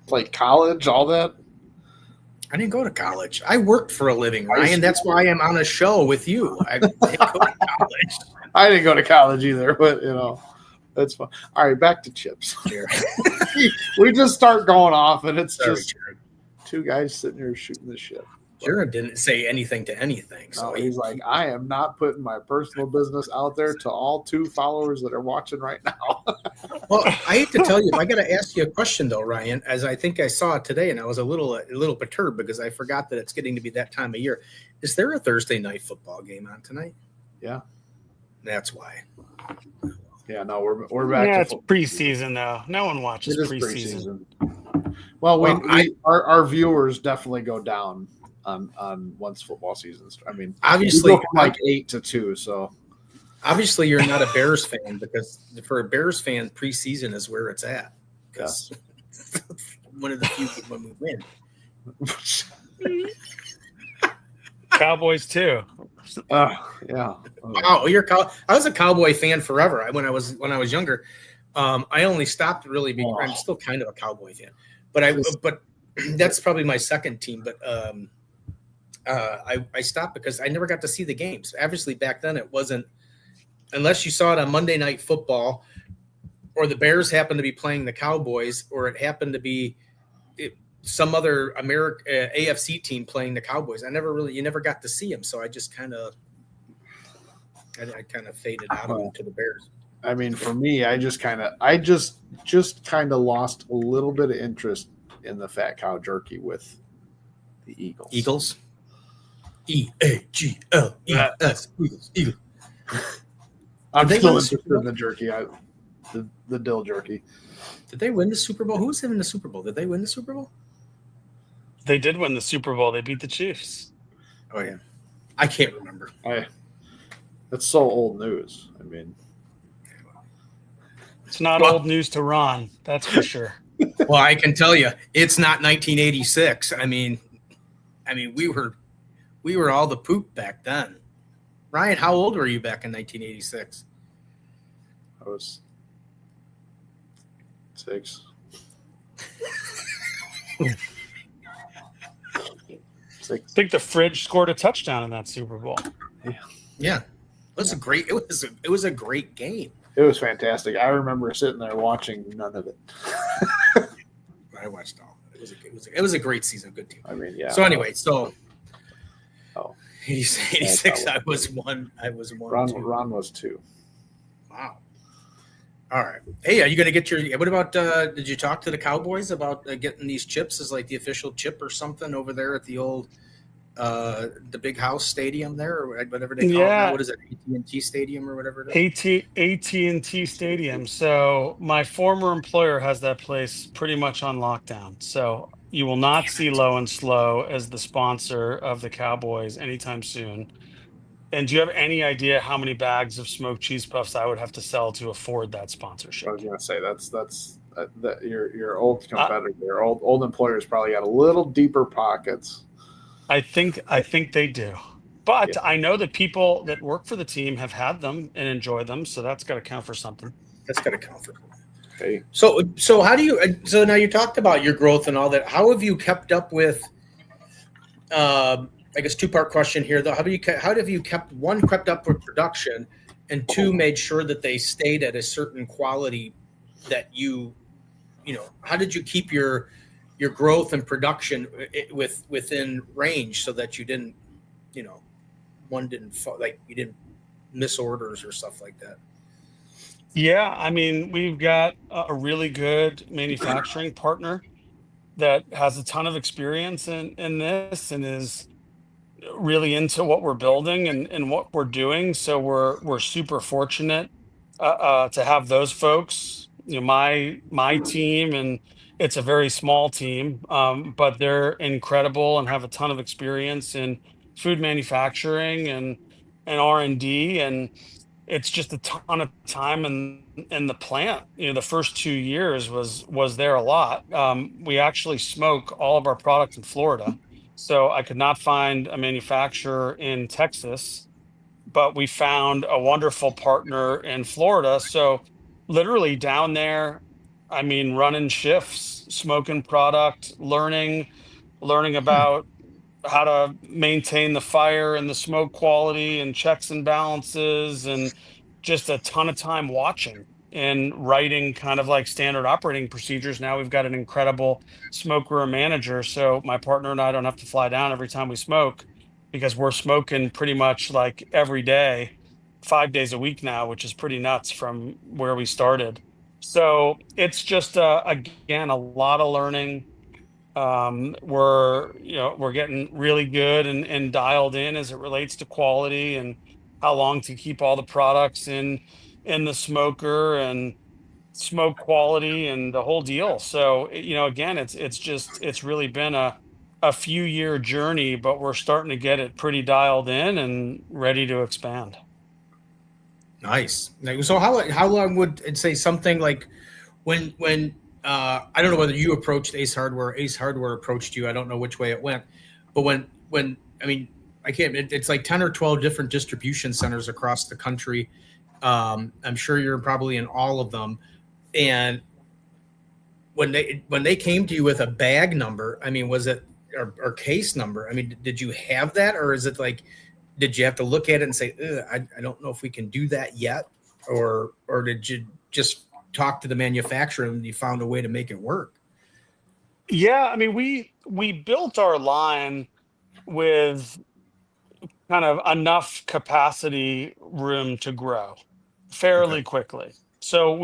Like college, all that. I didn't go to college. I worked for a living, Ryan. That's why I'm on a show with you. I didn't go to college. I didn't go to college either, but that's fine. All right, back to chips. We just start going off, and it's just two guys sitting here shooting the shit. Jared didn't say anything to anything. So he's like, I am not putting my personal business out there to all 2 followers that are watching right now. Well, I hate to tell you, I got to ask you a question though, Ryan, as I think I saw it today, and I was a little perturbed because I forgot that it's getting to be that time of year. Is there a Thursday night football game on tonight? Yeah. That's why. Yeah, no, we're back. Yeah, it's preseason though. No one watches preseason. Well, our viewers definitely go down on once football seasons. Obviously, from like 8 to 2. So obviously, you're not a Bears fan because for a Bears fan, preseason is where it's at. Because one of the few when we win. Cowboys too. Yeah. Wow, I was a Cowboy fan forever. When I was younger, I only stopped really because I'm still kind of a Cowboy fan. But that's probably my second team. But I stopped because I never got to see the games. Obviously, back then it wasn't unless you saw it on Monday Night Football, or the Bears happened to be playing the Cowboys, or it happened to be some other AFC team playing the Cowboys. You never got to see them, so I just kind of faded out to the Bears. For me, I just kind of lost a little bit of interest in the fat cow jerky with the Eagles. Eagles? EAGLES. Eagles. I'm still interested in the jerky. The dill jerky. Did they win the Super Bowl? Who was in the Super Bowl? Did they win the Super Bowl? They did win the Super Bowl. They beat the Chiefs. Oh, yeah. I can't remember. That's so old news. It's not old news to Ron. That's for sure. Well, I can tell you, it's not 1986. We were all the poop back then. Ryan, how old were you back in 1986? I was 6. I think the fridge scored a touchdown in that Super Bowl. Yeah. It was a great game. It was fantastic. I remember sitting there watching none of it. I watched all. It was a great season, good team. So anyway, 86. I was one. Ron was 2. Wow. All right. Hey, are you going to get your? What about? Did you talk to the Cowboys about getting these chips as like the official chip or something over there at the old the big house stadium there, or whatever they call it now. Yeah, What is it, AT&T Stadium or whatever it is? AT&T Stadium. So my former employer has that place pretty much on lockdown. So you will not see Low and Slow as the sponsor of the Cowboys anytime soon. And do you have any idea how many bags of smoked cheese puffs I would have to sell to afford that I sponsorship? was going to say that's that your old Uh, competitor, your old employers probably got a little deeper pockets. I think they do. Yeah, But I know that people that work for the team have had them and enjoy them, so that's got to count for something. That's got to count for. hey, So how do you? So now you talked about your growth and all that. How have you kept up with? I guess two-part question here though. How have you kept up with production, and two, made sure that they stayed at a certain quality that how did you keep your growth and production within range so that you didn't, one didn't like you didn't miss orders or stuff like that? Yeah, I mean, we've got a really good manufacturing partner that has a ton of experience in this and is really into what we're building and what we're doing. So we're super fortunate to have those folks. My team, and it's a very small team, but they're incredible and have a ton of experience in food manufacturing and R&D, and it's just a ton of time in the plant. The first 2 years was there a lot. We actually smoke all of our product in Florida, so I could not find a manufacturer in Texas, but we found a wonderful partner in Florida. So literally down there, I mean, running shifts, smoking product, learning Hmm. about how to maintain the fire and the smoke quality and checks and balances, and just a ton of time watching and writing kind of like standard operating procedures. Now we've got an incredible smoker or manager, so my partner and I don't have to fly down every time we smoke because we're smoking pretty much like every day, 5 days a week now, which is pretty nuts from where we started. So it's just again a lot of learning. We're getting really good and dialed in as it relates to quality and how long to keep all the products in the smoker and smoke quality and the whole deal. So again, it's really been a few year journey, but we're starting to get it pretty dialed in and ready to expand. Nice. So how long would it say something like when I don't know whether you approached Ace Hardware approached you. I don't know which way it went, but when I mean I can't. It's like 10 or 12 different distribution centers across the country. I'm sure you're probably in all of them. And when they came to you with a bag number, I mean, was it or case number? I mean, did you have that, or is it like, did you have to look at it and say, I don't know if we can do that yet, or did you just talk to the manufacturer and you found a way to make it work? Yeah, I mean, we built our line with kind of enough capacity room to grow Okay. fairly quickly. So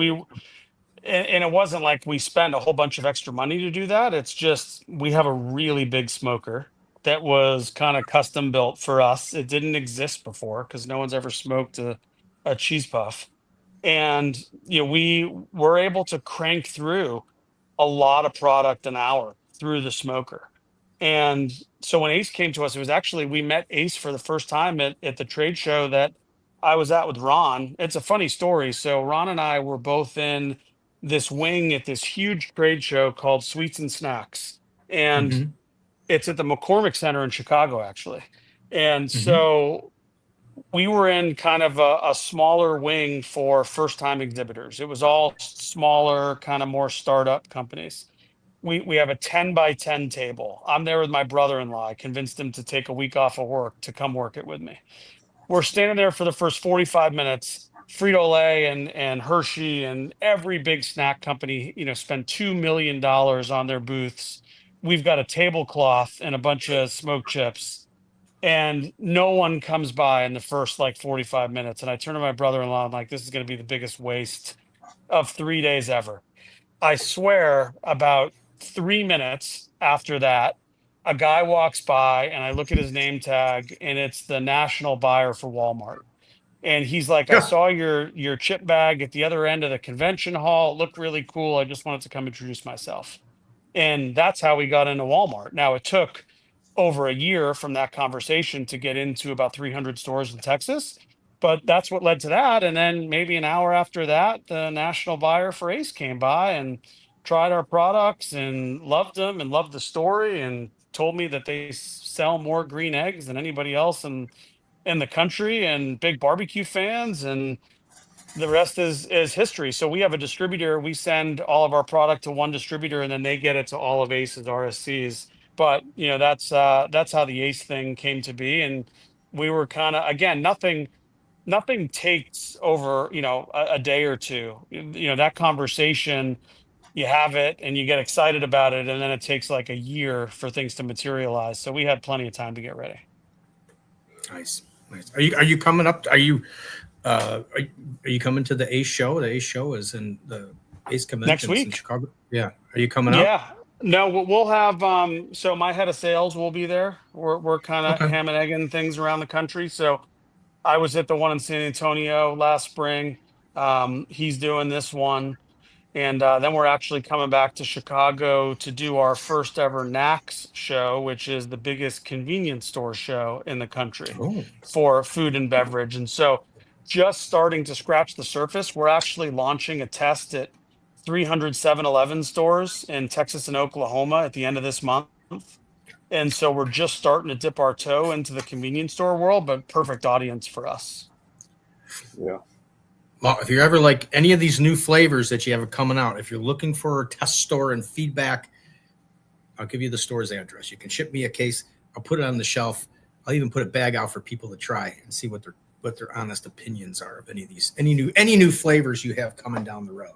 and it wasn't like we spent a whole bunch of extra money to do that. It's just we have a really big smoker that was kind of custom built for us. It didn't exist before because no one's ever smoked a cheese puff. And we were able to crank through a lot of product an hour through the smoker. And so when Ace came to us, it was actually we met Ace for the first time at the trade show that I was at with Ron. It's a funny story. So Ron and I were both in this wing at this huge trade show called Sweets and Snacks. And Mm-hmm. it's at the McCormick Center in Chicago, actually. And Mm-hmm. so we were in kind of a smaller wing for first time exhibitors. It was all smaller, kind of more startup companies. We have a 10 by 10 table. I'm there with my brother-in-law. I convinced him to take a week off of work to come work it with me. We're standing there for the first 45 minutes. Frito-Lay and Hershey and every big snack company, spend $2 million on their booths. We've got a tablecloth and a bunch of smoked chips, and no one comes by in the first like 45 minutes. And I turn to my brother-in-law, I'm like, this is going to be the biggest waste of 3 days ever. I swear, about 3 minutes after that, a guy walks by and I look at his name tag and it's the national buyer for Walmart. And he's like, I Yeah. saw your chip bag at the other end of the convention hall. It looked really cool. I just wanted to come introduce myself. And that's how we got into Walmart. Now, it took over a year from that conversation to get into about 300 stores in Texas, but that's what led to that. And then maybe an hour after that, the national buyer for Ace came by and tried our products and loved them and loved the story and told me that they sell more green eggs than anybody else in the country and big barbecue fans, and the rest is history. So we have a distributor. We send all of our product to one distributor, and then they get it to all of Ace's RSCs. But that's how the Ace thing came to be, and we were kind of, again, nothing takes over a day or two. That conversation, you have it and you get excited about it, and then it takes like a year for things to materialize. So we had plenty of time to get ready. Nice. Are you coming up? Are you coming to the Ace show? The Ace show is in the Ace convention in Chicago. Yeah. Are you coming up? Yeah. No, we'll have so my head of sales will be there. We're kind of Okay. ham and egging things around the country. So I was at the one in San Antonio last spring. He's doing this one. And then we're actually coming back to Chicago to do our first ever NACS show, which is the biggest convenience store show in the country Oh, for food and beverage. And so, just starting to scratch the surface, we're actually launching a test at 300 7-Eleven stores in Texas and Oklahoma at the end of this month. And so, we're just starting to dip our toe into the convenience store world, but perfect audience for us. Yeah. well, if you're ever like any of these new flavors that you have coming out, if you're looking for a test store and feedback, I'll give you the store's address. You can ship me a case. I'll put it on the shelf. I'll even put a bag out for people to try and see what their honest opinions are of any new flavors you have coming down the road.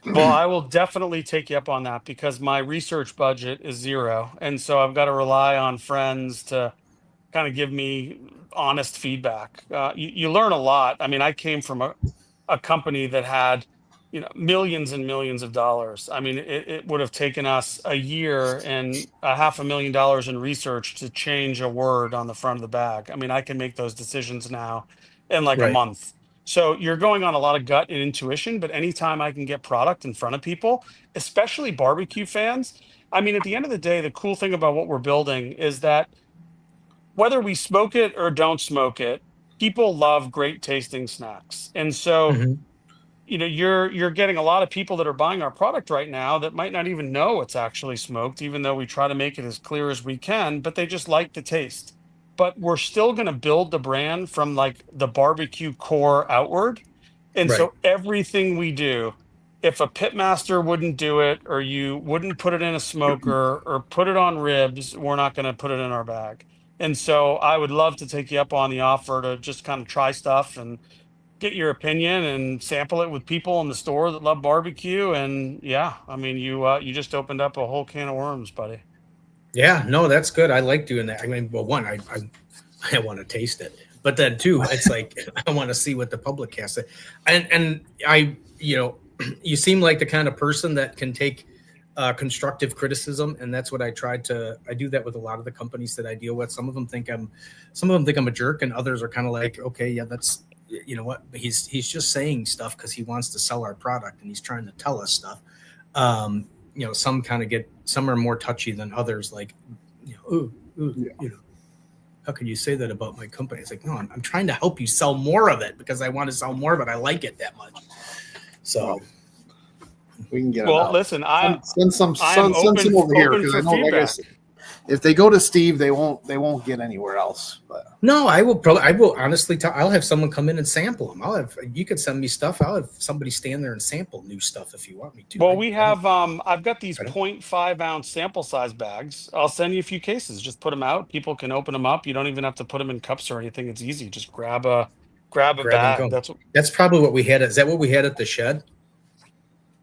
Well, I will definitely take you up on that because my research budget is zero. And so I've got to rely on friends to kind of give me honest feedback. You learn a lot. I mean, I came from a company that had, millions and millions of dollars. I mean, it would have taken us a year and $500,000 in research to change a word on the front of the bag. I mean, I can make those decisions now in like a Right. month. So you're going on a lot of gut and intuition, but anytime I can get product in front of people, especially barbecue fans, I mean, at the end of the day, the cool thing about what we're building is that whether we smoke it or don't smoke it, people love great tasting snacks. And so, Mhm. you're getting a lot of people that are buying our product right now that might not even know it's actually smoked, even though we try to make it as clear as we can, but they just like the taste. But we're still going to build the brand from like the barbecue core outward. And Right. so everything we do, if a pitmaster wouldn't do it, or you wouldn't put it in a smoker or put it on ribs, we're not going to put it in our bag. And so I would love to take you up on the offer to just kind of try stuff and get your opinion and sample it with people in the store that love barbecue. And yeah, I mean, you just opened up a whole can of worms, buddy. Yeah, no, that's good. I like doing that. I mean, well, one, I want to taste it, but then two, it's like I want to see what the public has to. And you seem like the kind of person that can take constructive criticism, and that's what I do that with a lot of the companies that I deal with. Some of them think I'm a jerk, and others are kind of like, okay, yeah, that's what he's just saying stuff because he wants to sell our product and he's trying to tell us stuff. Some some are more touchy than others, like, how can you say that about my company? It's like, no, I'm trying to help you sell more of it because I want to sell more of it. I like it that much. So we can get it Well, out. listen, Send some I'm over here open because I for know, like I feedback. said, if they go to Steve, they won't get anywhere else. But no, I will honestly I'll have someone come in and sample them. You could send me stuff. I'll have somebody stand there and sample new stuff if you want me to. Well, we have I've got these 0.5 ounce sample size bags. I'll send you a few cases. Just put them out. People can open them up. You don't even have to put them in cups or anything. It's easy. Just grab a grab and bag. go. That's probably what we had. Is that what we had at the shed?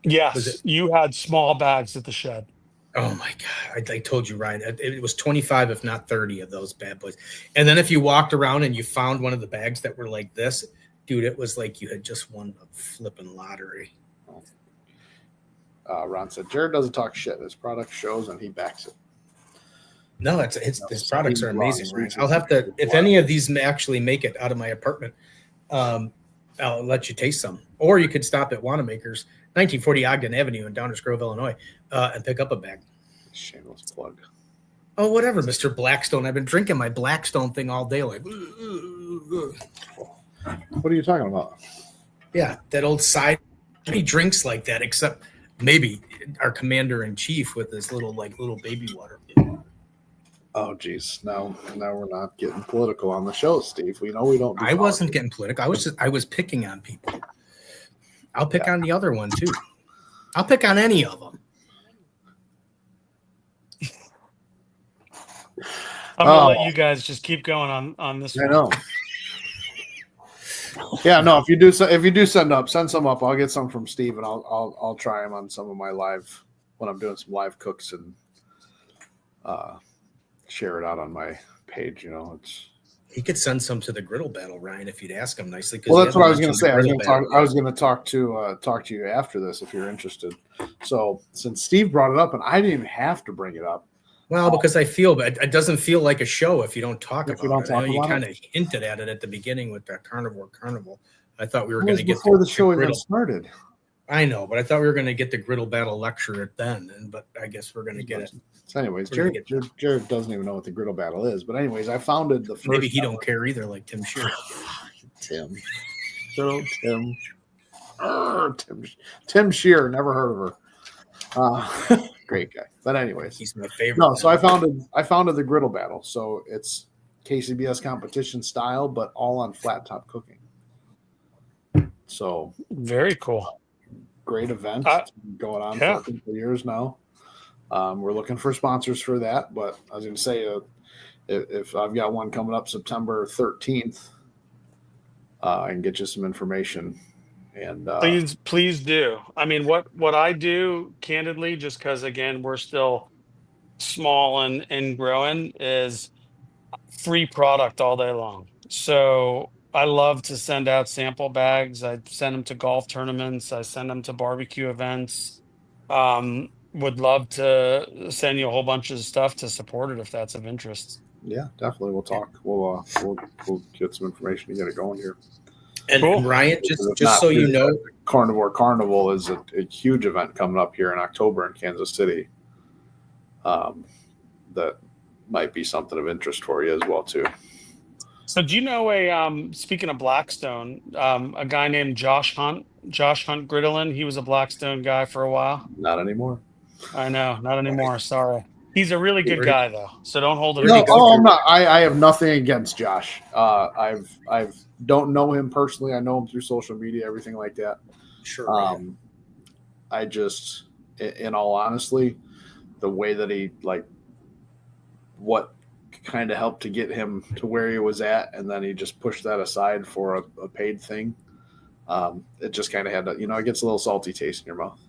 Yes, you had small bags at the shed. Oh my God. I told you, Ryan, it was 25, if not 30 of those bad boys. And then if you walked around and you found one of the bags that were like this, dude, it was like you had just won a flipping lottery. Ron said, Jared doesn't talk shit. His product shows and he backs it. No, his products are amazing, right? I'll have to, if Wow. any of these actually make it out of my apartment, I'll let you taste some. Or you could stop at Wanamaker's, 1940 Ogden Avenue in Downers Grove, Illinois, and pick up a bag. Shameless plug. Oh, whatever, Mr. Blackstone. I've been drinking my Blackstone thing all day. Like, What are you talking about? yeah, that old side. He drinks like that, except maybe our commander in chief with his little baby water. Oh, geez. Now we're not getting political on the show, Steve. We know we don't. I wasn't getting political. I was picking on people. I'll pick on the other one too. I'll pick on any of them. I'm gonna let you guys just keep going on this one. I know. Yeah, no. If you do send some up. I'll get some from Steve, and I'll try them on some of my live when I'm doing some live cooks and share it out on my page. He could send some to the griddle battle, Ryan, if you'd ask him nicely. Well, that's what I was going to say. I was going to talk to you after this if you're interested. So since Steve brought it up, and I didn't even have to bring it up. Well, because I feel, but it doesn't feel like a show if you don't talk about it. You kind of hinted at it at the beginning with the Carnivore Carnival. I thought we were going to get before the show even started. I know, but I thought we were going to get the griddle battle lecture then, but I guess we're going to get it. So anyways, Jared doesn't even know what the griddle battle is. But anyways, I founded the first. Maybe he don't care either, like Tim Shearer. Tim. Tim Shearer. Never heard of her. Great guy. But anyways, he's my favorite. No, so I founded the griddle battle. So it's KCBS competition style, but all on flat top cooking. So very cool. Great event going on for a couple years now. We're looking for sponsors for that, but I was going to say if I've got one coming up September 13th, I can get you some information. And please do. I mean, what I do candidly, just because again we're still small and growing, is free product all day long. So I love to send out sample bags. I send them to golf tournaments. I send them to barbecue events. Would love to send you a whole bunch of stuff to support it if that's of interest. Yeah, definitely. We'll talk. We'll get some information to get it going here. And cool. Ryan, just so you know, Carnivore Carnival is a huge event coming up here in October in Kansas City. That might be something of interest for you as well too. So do you know speaking of Blackstone, a guy named Josh Hunt Griddlin? He was a Blackstone guy for a while. Not anymore. I know, not anymore. Sorry. He's a really good guy though, so don't hold it. No, I'm not. I have nothing against Josh. I've don't know him personally. I know him through social media, everything like that. Sure. I just, in all honesty, the way that he what kind of helped to get him to where he was at, and then he just pushed that aside for a paid thing. It just kind of had to, it gets a little salty taste in your mouth.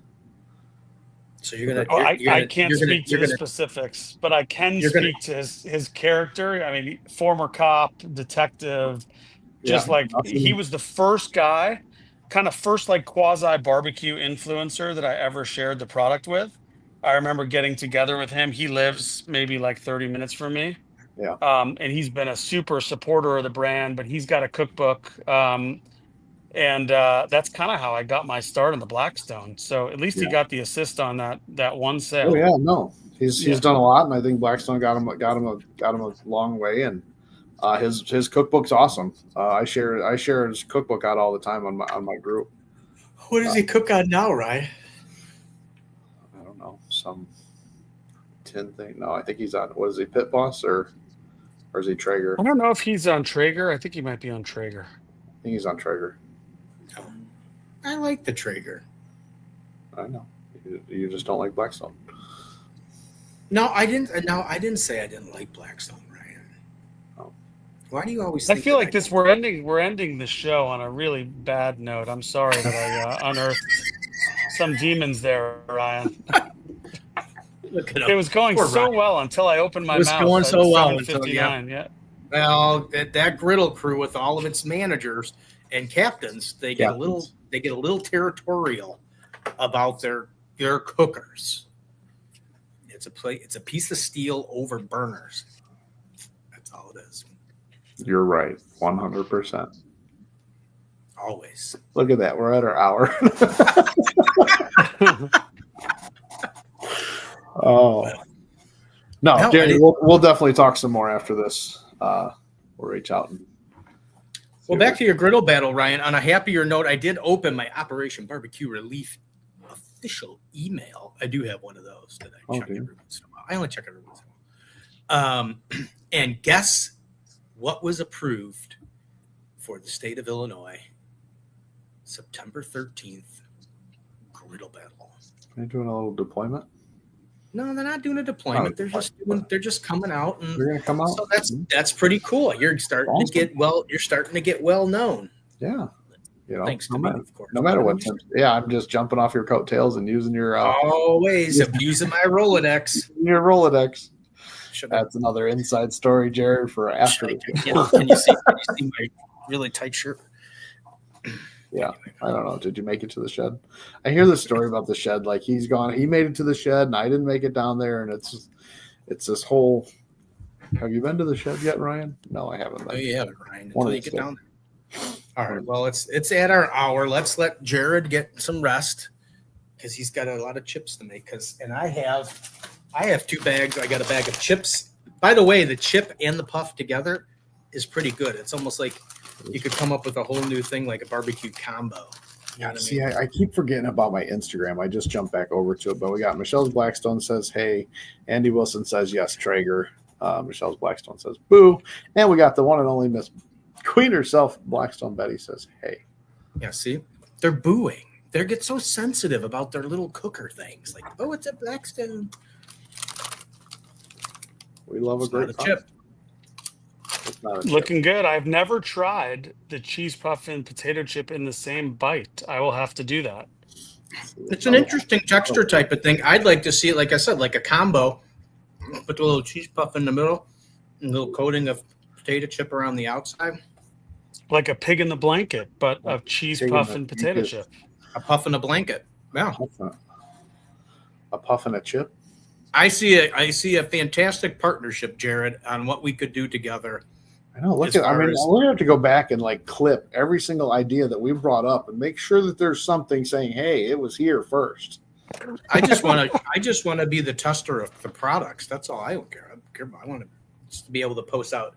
So you're gonna. I can't speak to the specifics, but I can speak to his character. I mean, former cop, detective, he was the first guy, kind of first quasi barbecue influencer that I ever shared the product with. I remember getting together with him. He lives maybe 30 minutes from me. Yeah. And he's been a super supporter of the brand, but he's got a cookbook. And that's kind of how I got my start in the Blackstone. So at least he got the assist on that one sale. Oh yeah, no, he's done a lot, and I think Blackstone got him a long way. And his cookbook's awesome. I share his cookbook out all the time on my group. What does he cook on now, Ryan? I don't know, some tin thing. No, I think he's on. What is he, Pit Boss or is he Traeger? I don't know if he's on Traeger. I think he might be on Traeger. I think he's on Traeger. I like the Traeger. I know. You just don't like Blackstone. No, I didn't. No, I didn't say I didn't like Blackstone, Ryan. Oh. Why do you always? I feel like this. We're ending the show on a really bad note. I'm sorry that I unearthed some demons there, Ryan. It was going so well until I opened my mouth. It was going so well until yeah. Well, that griddle crew with all of its managers and captains, they get a little territorial about their cookers. It's a piece of steel over burners. That's all it is. You're right, 100%. Always. Look at that. We're at our hour. Oh. No, Jerry, we'll definitely talk some more after this. We'll reach out. Well, back to your griddle battle, Ryan. On a happier note, I did open my Operation Barbecue Relief official email. I do have one of those that I check every once in a while. I only check every once in a while. And guess what was approved for the state of Illinois? September 13th, griddle battle. Are you doing a little deployment? No, they're not doing a deployment. They're just coming out, and they're gonna come out. So that's pretty cool. You're starting to get You're starting to get well known. Yeah, thanks to me, of course. No matter what. I'm just jumping off your coattails and using your always abusing my Rolodex. Your Rolodex. That's another inside story, Jared, for after. Can you see my really tight shirt? Yeah, I don't know. Did you make it to the shed? I hear the story about the shed. Like he made it to the shed, and I didn't make it down there. And it's this whole. Have you been to the shed yet, Ryan? No, I haven't. Oh, you haven't, Ryan. Until you get down there. All right. Well, it's at our hour. Let's let Jared get some rest because he's got a lot of chips to make. I have 2 bags. I got a bag of chips. By the way, the chip and the puff together is pretty good. It's almost like you could come up with a whole new thing, like a barbecue combo. You know see, I keep forgetting about my Instagram. I just jumped back over to it, but we got Michelle's Blackstone says, hey. Andy Wilson says, yes, Traeger. Michelle's Blackstone says, boo. And we got the one and only Miss Queen herself, Blackstone Betty says, hey. Yeah, see? They're booing. They get so sensitive about their little cooker things. Like, oh, it's a Blackstone. We love a great chip. Looking good. I've never tried the cheese puff and potato chip in the same bite. I will have to do that. It's an interesting texture type of thing. I'd like to see it, like I said, like a combo. Put the little cheese puff in the middle, and a little coating of potato chip around the outside. Like a pig in the blanket, but of cheese puff and potato chip. A puff in a blanket. Yeah. A puff and a chip. I see a fantastic partnership, Jared, on what we could do together. I know. We're going to have to go back and like clip every single idea that we brought up and make sure that there's something saying, "Hey, it was here first." I just want to be the tester of the products. That's all. I don't care. I want to just be able to post out.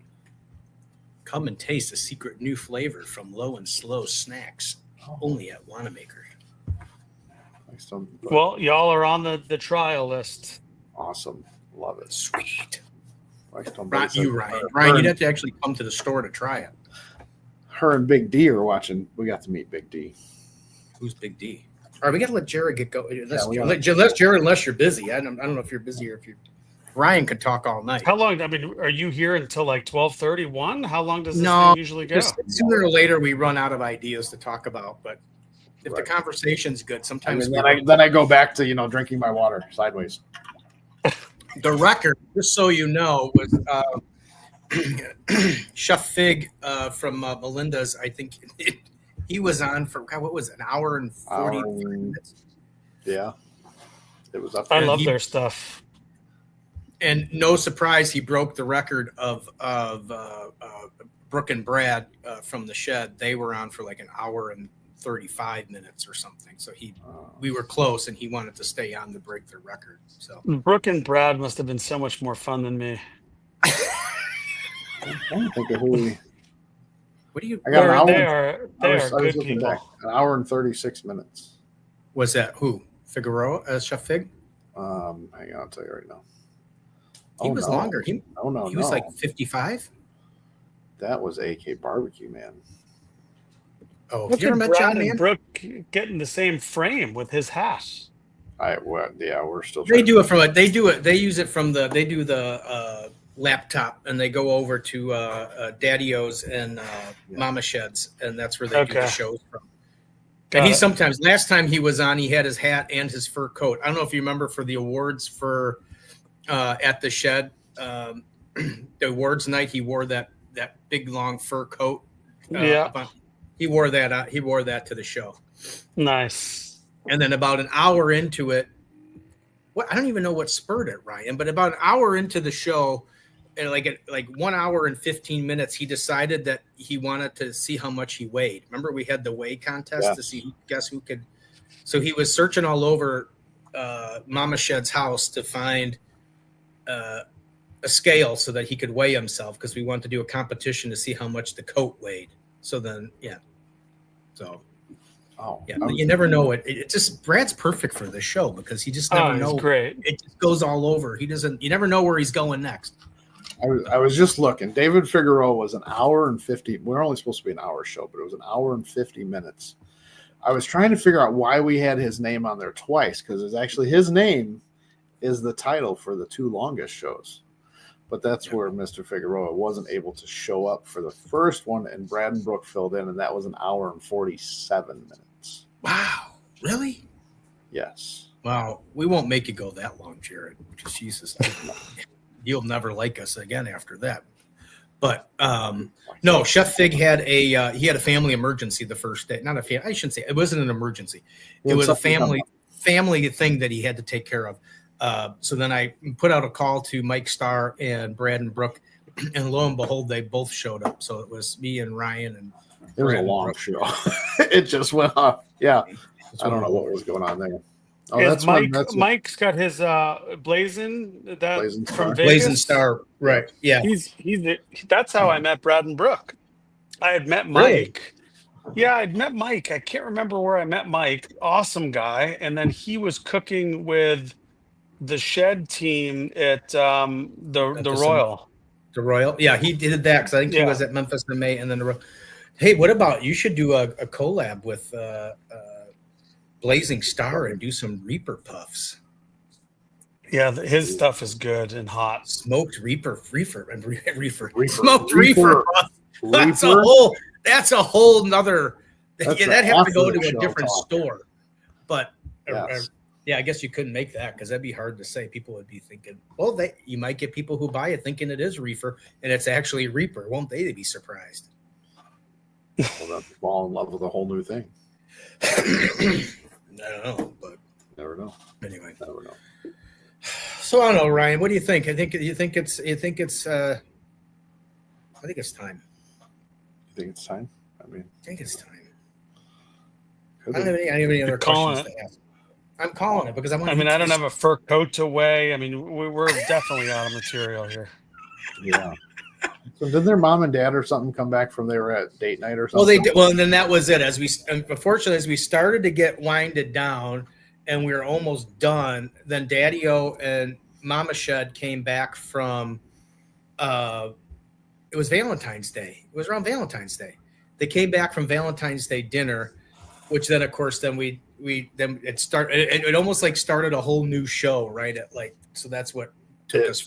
Come and taste a secret new flavor from Low and Slow Snacks, only at Wanamaker. Well, y'all are on the trial list. Awesome. Love it. Sweet. Not you, Ryan. Ryan, you'd have to actually come to the store to try it. Her and Big D are watching. We got to meet Big D. Who's Big D? All right, we got to let Jared get going. Let Jared, unless you're busy. I don't know if you're busy or if you. Ryan could talk all night. How long? I mean, are you here until like 12:31? How long does this thing usually go? Sooner or later, we run out of ideas to talk about. But if the conversation's good, sometimes then I go back to drinking my water sideways. The record, just so you know, was Chef Fig from Melinda's. I think he was on for what was it, an hour and 40 minutes. Yeah, it was up. I love their stuff. And no surprise, he broke the record of Brooke and Brad from the Shed. They were on for like an hour and 35 minutes or something. So we were close, and he wanted to stay on to break their record. So Brooke and Brad must have been so much more fun than me. I don't think of who. What do you? I got an hour. They are good people. Back, an hour and 36 minutes. Was that who? Figueroa, Chef Fig? Hang on, I'll tell you right now. He was longer. He was like 55. That was AK Barbecue, man. Oh, look at Brad and Brooke getting the same frame with his hat. We're still. They do it from They use it from the. They do the laptop, and they go over to Daddy-O's and Mama Sheds, and that's where they do the shows from. And he sometimes. Last time he was on, he had his hat and his fur coat. I don't know if you remember for the awards for at the Shed, the awards night. He wore that big long fur coat. He wore that. He wore that to the show. Nice. And then about an hour into it, I don't even know what spurred it, Ryan, but about an hour into the show, and like 1 hour and 15 minutes, he decided that he wanted to see how much he weighed. Remember, we had the weigh contest to see guess who could. So he was searching all over Mama Shed's house to find a scale so that he could weigh himself, because we wanted to do a competition to see how much the coat weighed. So then, you never know it. It just Brad's perfect for this show because he just never knows. Great. It just goes all over. You never know where he's going next. I was just looking. David Figueroa was an hour and 50. We're only supposed to be an hour show, but it was an hour and 50 minutes. I was trying to figure out why we had his name on there twice, because it's actually his name is the title for the 2 longest shows. But that's where Mr. Figueroa wasn't able to show up for the first one, and Brad and Brooke filled in, and that was an hour and 47 minutes. Wow. Really? Yes. Wow. We won't make it go that long, Jared. Jesus. You'll never like us again after that. But no, Chef Fig had a family emergency the first day. Not a family. I shouldn't say it wasn't an emergency. It was a family thing that he had to take care of. So then I put out a call to Mike Starr and Brad and Brooke, and lo and behold, they both showed up. So it was me and Ryan and it was a long show. It just went off. Yeah, I don't know what was going on there. Oh, that's Mike. Mike's got his Blazing from Vegas. Blazing Star, right? Yeah, that's how I met Brad and Brooke. I had met Mike. Really? Yeah, I'd met Mike. I can't remember where I met Mike. Awesome guy. And then he was cooking with the Shed team at the Royal. The Royal, yeah, he did that because I think he was at Memphis in May, and then the Royal. Hey, what about you should do a collab with Blazing Star and do some Reaper puffs. Yeah, his stuff is good and hot. Smoked reefer. Smoked reefer. That's a whole nother. That'd have to go to a different store. But I guess you couldn't make that because that'd be hard to say. People would be thinking, well, you might get people who buy it thinking it is reefer and it's actually Reaper. Won't they be surprised? Well, they'll fall in love with a whole new thing. I don't know, but never know. Anyway, never know. So I don't know, Ryan. What do you think? I think it's time. You think it's time? I think it's time. I don't have any other questions to ask. I'm calling it because I don't have a fur coat to weigh. I mean, we're definitely out of material here. Yeah. So did their mom and dad or something come back from they were at date night or something? Well, they did. Well, and then that was it. Unfortunately, as we started to get winded down and we were almost done, then Daddy-O and Mama Shed came back from. It was Valentine's Day. It was around Valentine's Day. They came back from Valentine's Day dinner, which then, of course, then it started. It almost like started a whole new show, right? So that's what. It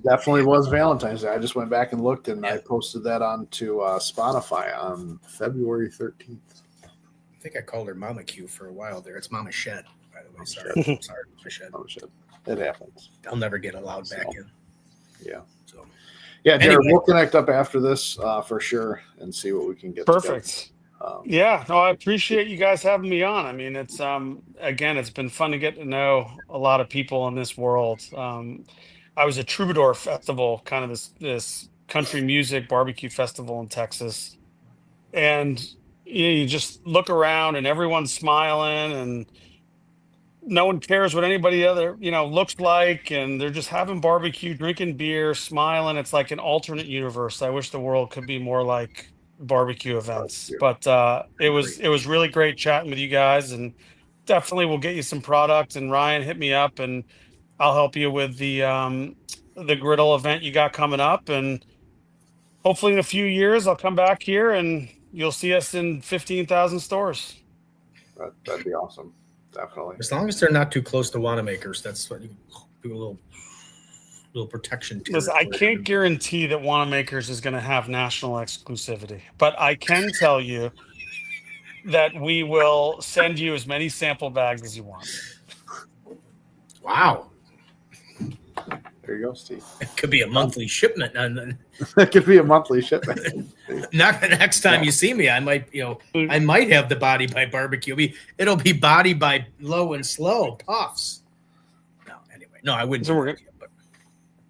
definitely was Valentine's Day. I just went back and looked, and I posted that onto Spotify on February 13th. I think I called her Mama Q for a while there. It's Mama Shed, by the way. Sorry, Mama Shed. Mama Shed. It happens. I'll never get allowed back in. Yeah. So. Yeah, Jared, we'll connect up after this for sure and see what we can get. Perfect. I appreciate you guys having me on. I mean, it's again, it's been fun to get to know a lot of people in this world. I was at Troubadour Festival, kind of this country music barbecue festival in Texas. And you just look around and everyone's smiling and no one cares what anybody other, looks like. And they're just having barbecue, drinking beer, smiling. It's like an alternate universe. I wish the world could be more like barbecue events. But it was really great chatting with you guys, and definitely we'll get you some product. And Ryan, hit me up and I'll help you with the griddle event you got coming up, and hopefully in a few years I'll come back here and you'll see us in 15,000 stores. That'd be awesome. Definitely. As long as they're not too close to Wanamaker's, that's what you do, a little protection. Listen, I can't guarantee that Wanamaker's is going to have national exclusivity, but I can tell you that we will send you as many sample bags as you want. Wow. There you go, Steve. It could be a monthly shipment. It could be a monthly shipment. Next time you see me, I might have the Body by Barbecue. It'll be Body by Low and Slow Puffs. No, anyway. No, I wouldn't. So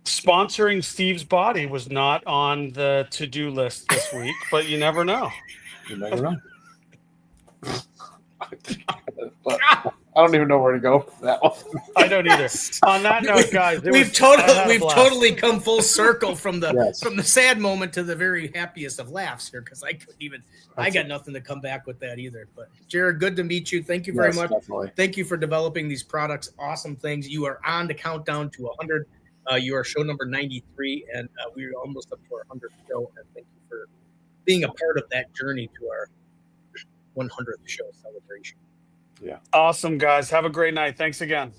sponsoring Steve's Body was not on the to-do list this week, but you never know. You never know. But I don't even know where to go for that one. I don't either. On that note, guys, we've totally come full circle from the Yes. from the sad moment to the very happiest of laughs here, because I couldn't even. I got nothing to come back with that either. But Jared, good to meet you. Thank you very much. Definitely. Thank you for developing these products. Awesome things. You are on the countdown to 100. You are show number 93, and we're almost up to our 100th show. And thank you for being a part of that journey to our 100th show celebration. Yeah. Awesome, guys. Have a great night. Thanks again.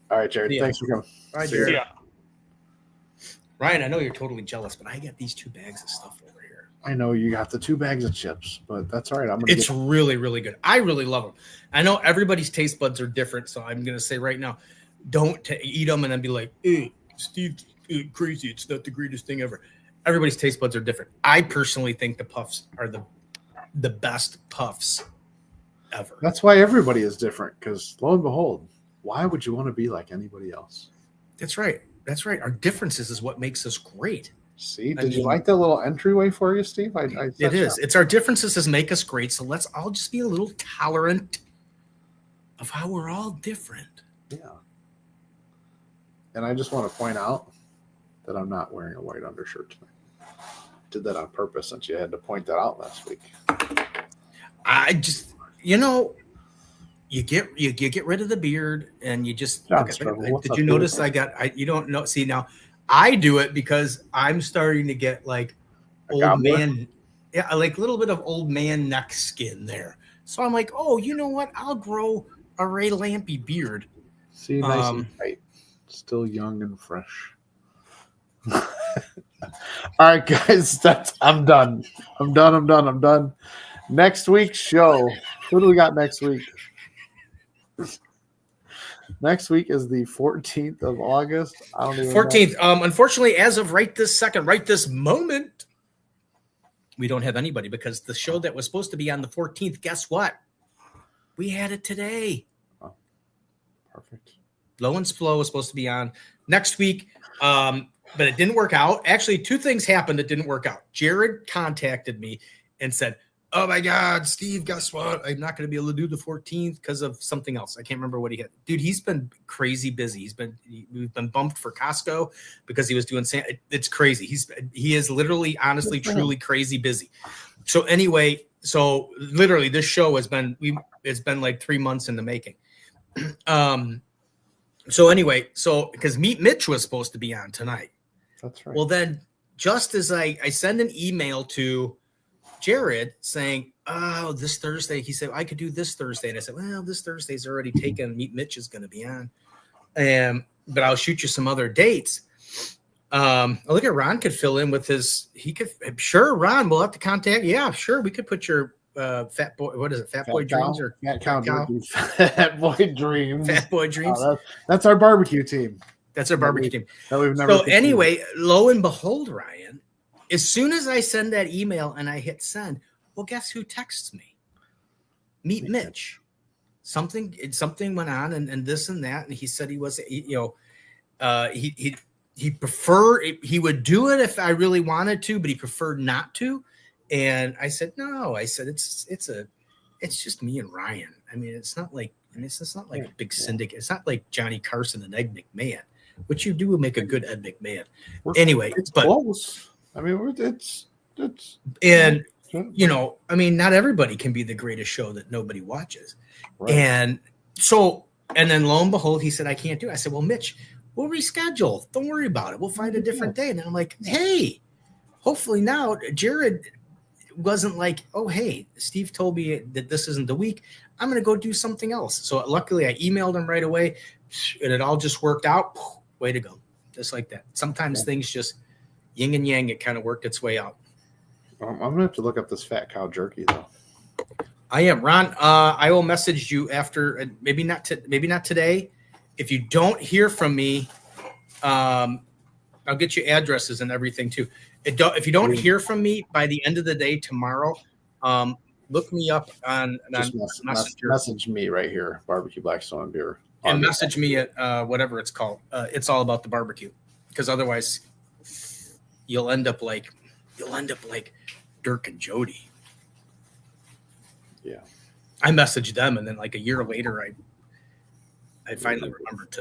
All right, Jared. Yeah. Thanks for coming. All right, See you. Jared. Yeah. Ryan, I know you're totally jealous, but I got these 2 bags of stuff over here. I know you got the 2 bags of chips, but that's all right. It's really, really good. I really love them. I know everybody's taste buds are different, so I'm going to say right now, don't eat them and then be like, Steve, crazy. It's not the greatest thing ever. Everybody's taste buds are different. I personally think the puffs are the best puffs ever. That's why everybody is different, because lo and behold, why would you want to be like anybody else? That's right. That's right. Our differences is what makes us great. See, did you like that little entryway for you, Steve? It is. It's our differences that make us great. So let's all just be a little tolerant of how we're all different. Yeah. And I just want to point out that I'm not wearing a white undershirt tonight. Did that on purpose since you had to point that out last week. I just, you get rid of the beard and you just. Did you notice you don't know? See, now I do it because I'm starting to get like old man, like a little bit of old man neck skin there. So I'm like, oh, you know what? I'll grow a Ray Lampy beard. See, nice and tight, still young and fresh. All right, guys, I'm done. I'm done. Next week's show. What do we got next week? Next week is the 14th of August. I don't even 14th. Unfortunately, as of right this moment, we don't have anybody because the show that was supposed to be on the 14th, guess what? We had it today. Oh, perfect. Low and Flow was supposed to be on next week, but it didn't work out. Actually, 2 things happened that didn't work out. Jared contacted me and said, oh my God, Steve, guess what? I'm not going to be able to do the 14th because of something else. I can't remember what he had. Dude, he's been crazy busy. We've been bumped for Costco because he was doing it's crazy. He is literally, honestly, truly crazy busy. So anyway, literally this show it's been like 3 months in the making. So anyway, because Meet Mitch was supposed to be on tonight. That's right. Well, then just as I send an email to Jared saying, oh, this Thursday, he said, I could do this Thursday. And I said, well, this Thursday's already taken. Meet Mitch is going to be on. But I'll shoot you some other dates. Look at Ron could fill in with sure, Ron, we'll have to contact. Yeah, sure. We could put your Fat Boy, what is it? Fat Boy Dreams or Fat Boy Dreams. Fat Boy Dreams. That's our barbecue team. That's our barbecue team. That we've never. So anyway, lo and behold, Ryan, as soon as I send that email and I hit send, well, guess who texts me? Meet Mitch. Something went on and this and that, and he said he was, he would do it if I really wanted to, but he preferred not to. And I said no. I said it's just me and Ryan. I mean, it's not like a big syndicate. It's not like Johnny Carson and Ed McMahon, which you do will make a good Ed McMahon. Anyway, it's close. I mean, it's and I mean, not everybody can be the greatest show that nobody watches. Right. And then lo and behold, he said, I can't do it. I said, well, Mitch, we'll reschedule. Don't worry about it. We'll find a different day. And I'm like, hey, hopefully now Jared wasn't like, oh, hey, Steve told me that this isn't the week. I'm going to go do something else. So luckily I emailed him right away and it all just worked out. Way to go. Just like that. Sometimes things just yin and yang, it kind of worked its way out. I'm going to have to look up this fat cow jerky though. I am, Ron. I will message you after, maybe not today. If you don't hear from me, I'll get you addresses and everything too. If you don't hear from me by the end of the day tomorrow, look me up on Messenger. Message me right here, Barbecue Blackstone Beer. And message me at whatever it's called. It's all about the barbecue, because otherwise you'll end up like Dirk and Jody. Yeah. I messaged them, and then like a year later, I finally remembered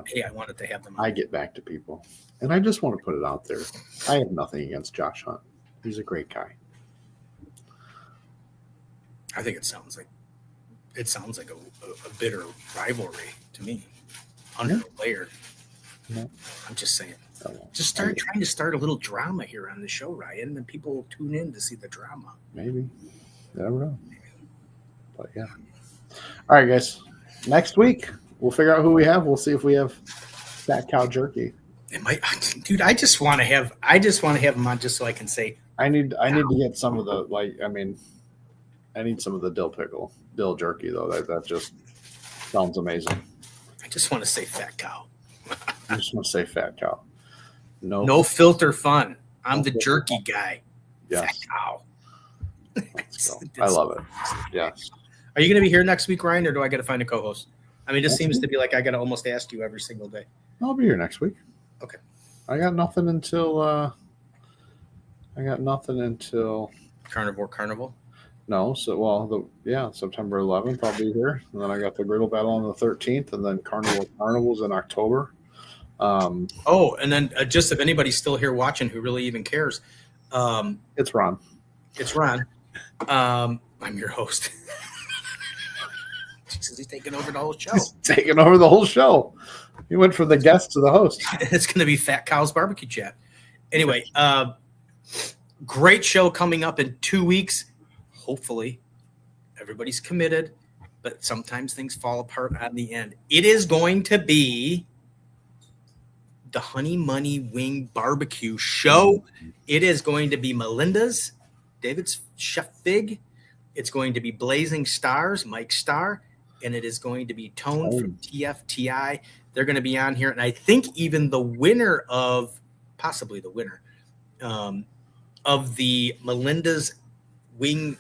hey, I wanted to have them on. I get back to people, and I just want to put it out there. I have nothing against Josh Hunt. He's a great guy. I think it sounds like a bitter rivalry to me, underlayered. Yeah. I'm just saying. Just trying to start a little drama here on the show, Ryan, and people will tune in to see the drama. Maybe. Never know. But yeah. All right, guys. Next week we'll figure out who we have. We'll see if we have fat cow jerky. It might, dude. I just want to have them on just so I can say. I need to get some of the I need some of the dill jerky though. That just sounds amazing. I just want to say fat cow. I just want to say fat cow. No filter fun. I'm the jerky guy. Yes. Fat cow. Let's go. I love it. Yes. Are you going to be here next week, Ryan, or do I got to find a co-host? I mean, this seems to be like I got to almost ask you every single day. I'll be here next week. Okay. I got nothing until Carnival. No, September 11th I'll be here, and then I got the Griddle Battle on the 13th, and then Carnival's in October. And then just if anybody's still here watching who really even cares, it's Ron. It's Ron. I'm your host. He's taking over the whole show. He's taking over the whole show. He went from the guest to the host. It's going to be Fat Cow's Barbecue Chat. Anyway, great show coming up in 2 weeks. Hopefully, everybody's committed, but sometimes things fall apart on the end. It is going to be the Honey Money Wing Barbecue Show. It is going to be Melinda's, David's Chef Fig. It's going to be Blazing Stars, Mike Starr, and it is going to be Tone from TFTI. They're going to be on here, and I think even possibly the winner of the Melinda's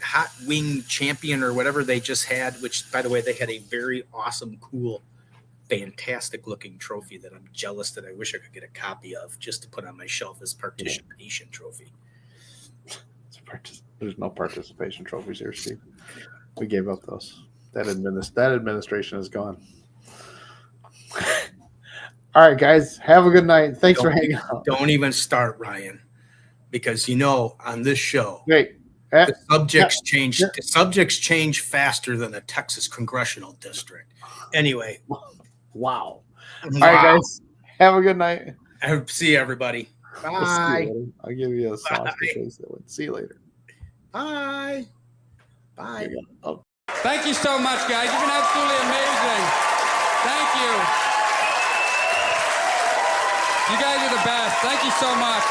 Hot Wing Champion or whatever they just had, which, by the way, they had a very awesome, cool, fantastic looking trophy that I'm jealous that I wish I could get a copy of just to put on my shelf as participation trophy. There's no participation trophies here, Steve. We gave up those. That administration is gone. All right, guys. Have a good night. Thanks for hanging out. Don't even start, Ryan, because on this show, the subjects change faster than the Texas congressional district. Anyway. Wow. All right, guys. Have a good night. See you, everybody. Bye. I'll give you a sauce to taste it with. See you later. Bye. Bye. Oh. Thank you so much, guys. You've been absolutely amazing. Thank you. You guys are the best. Thank you so much.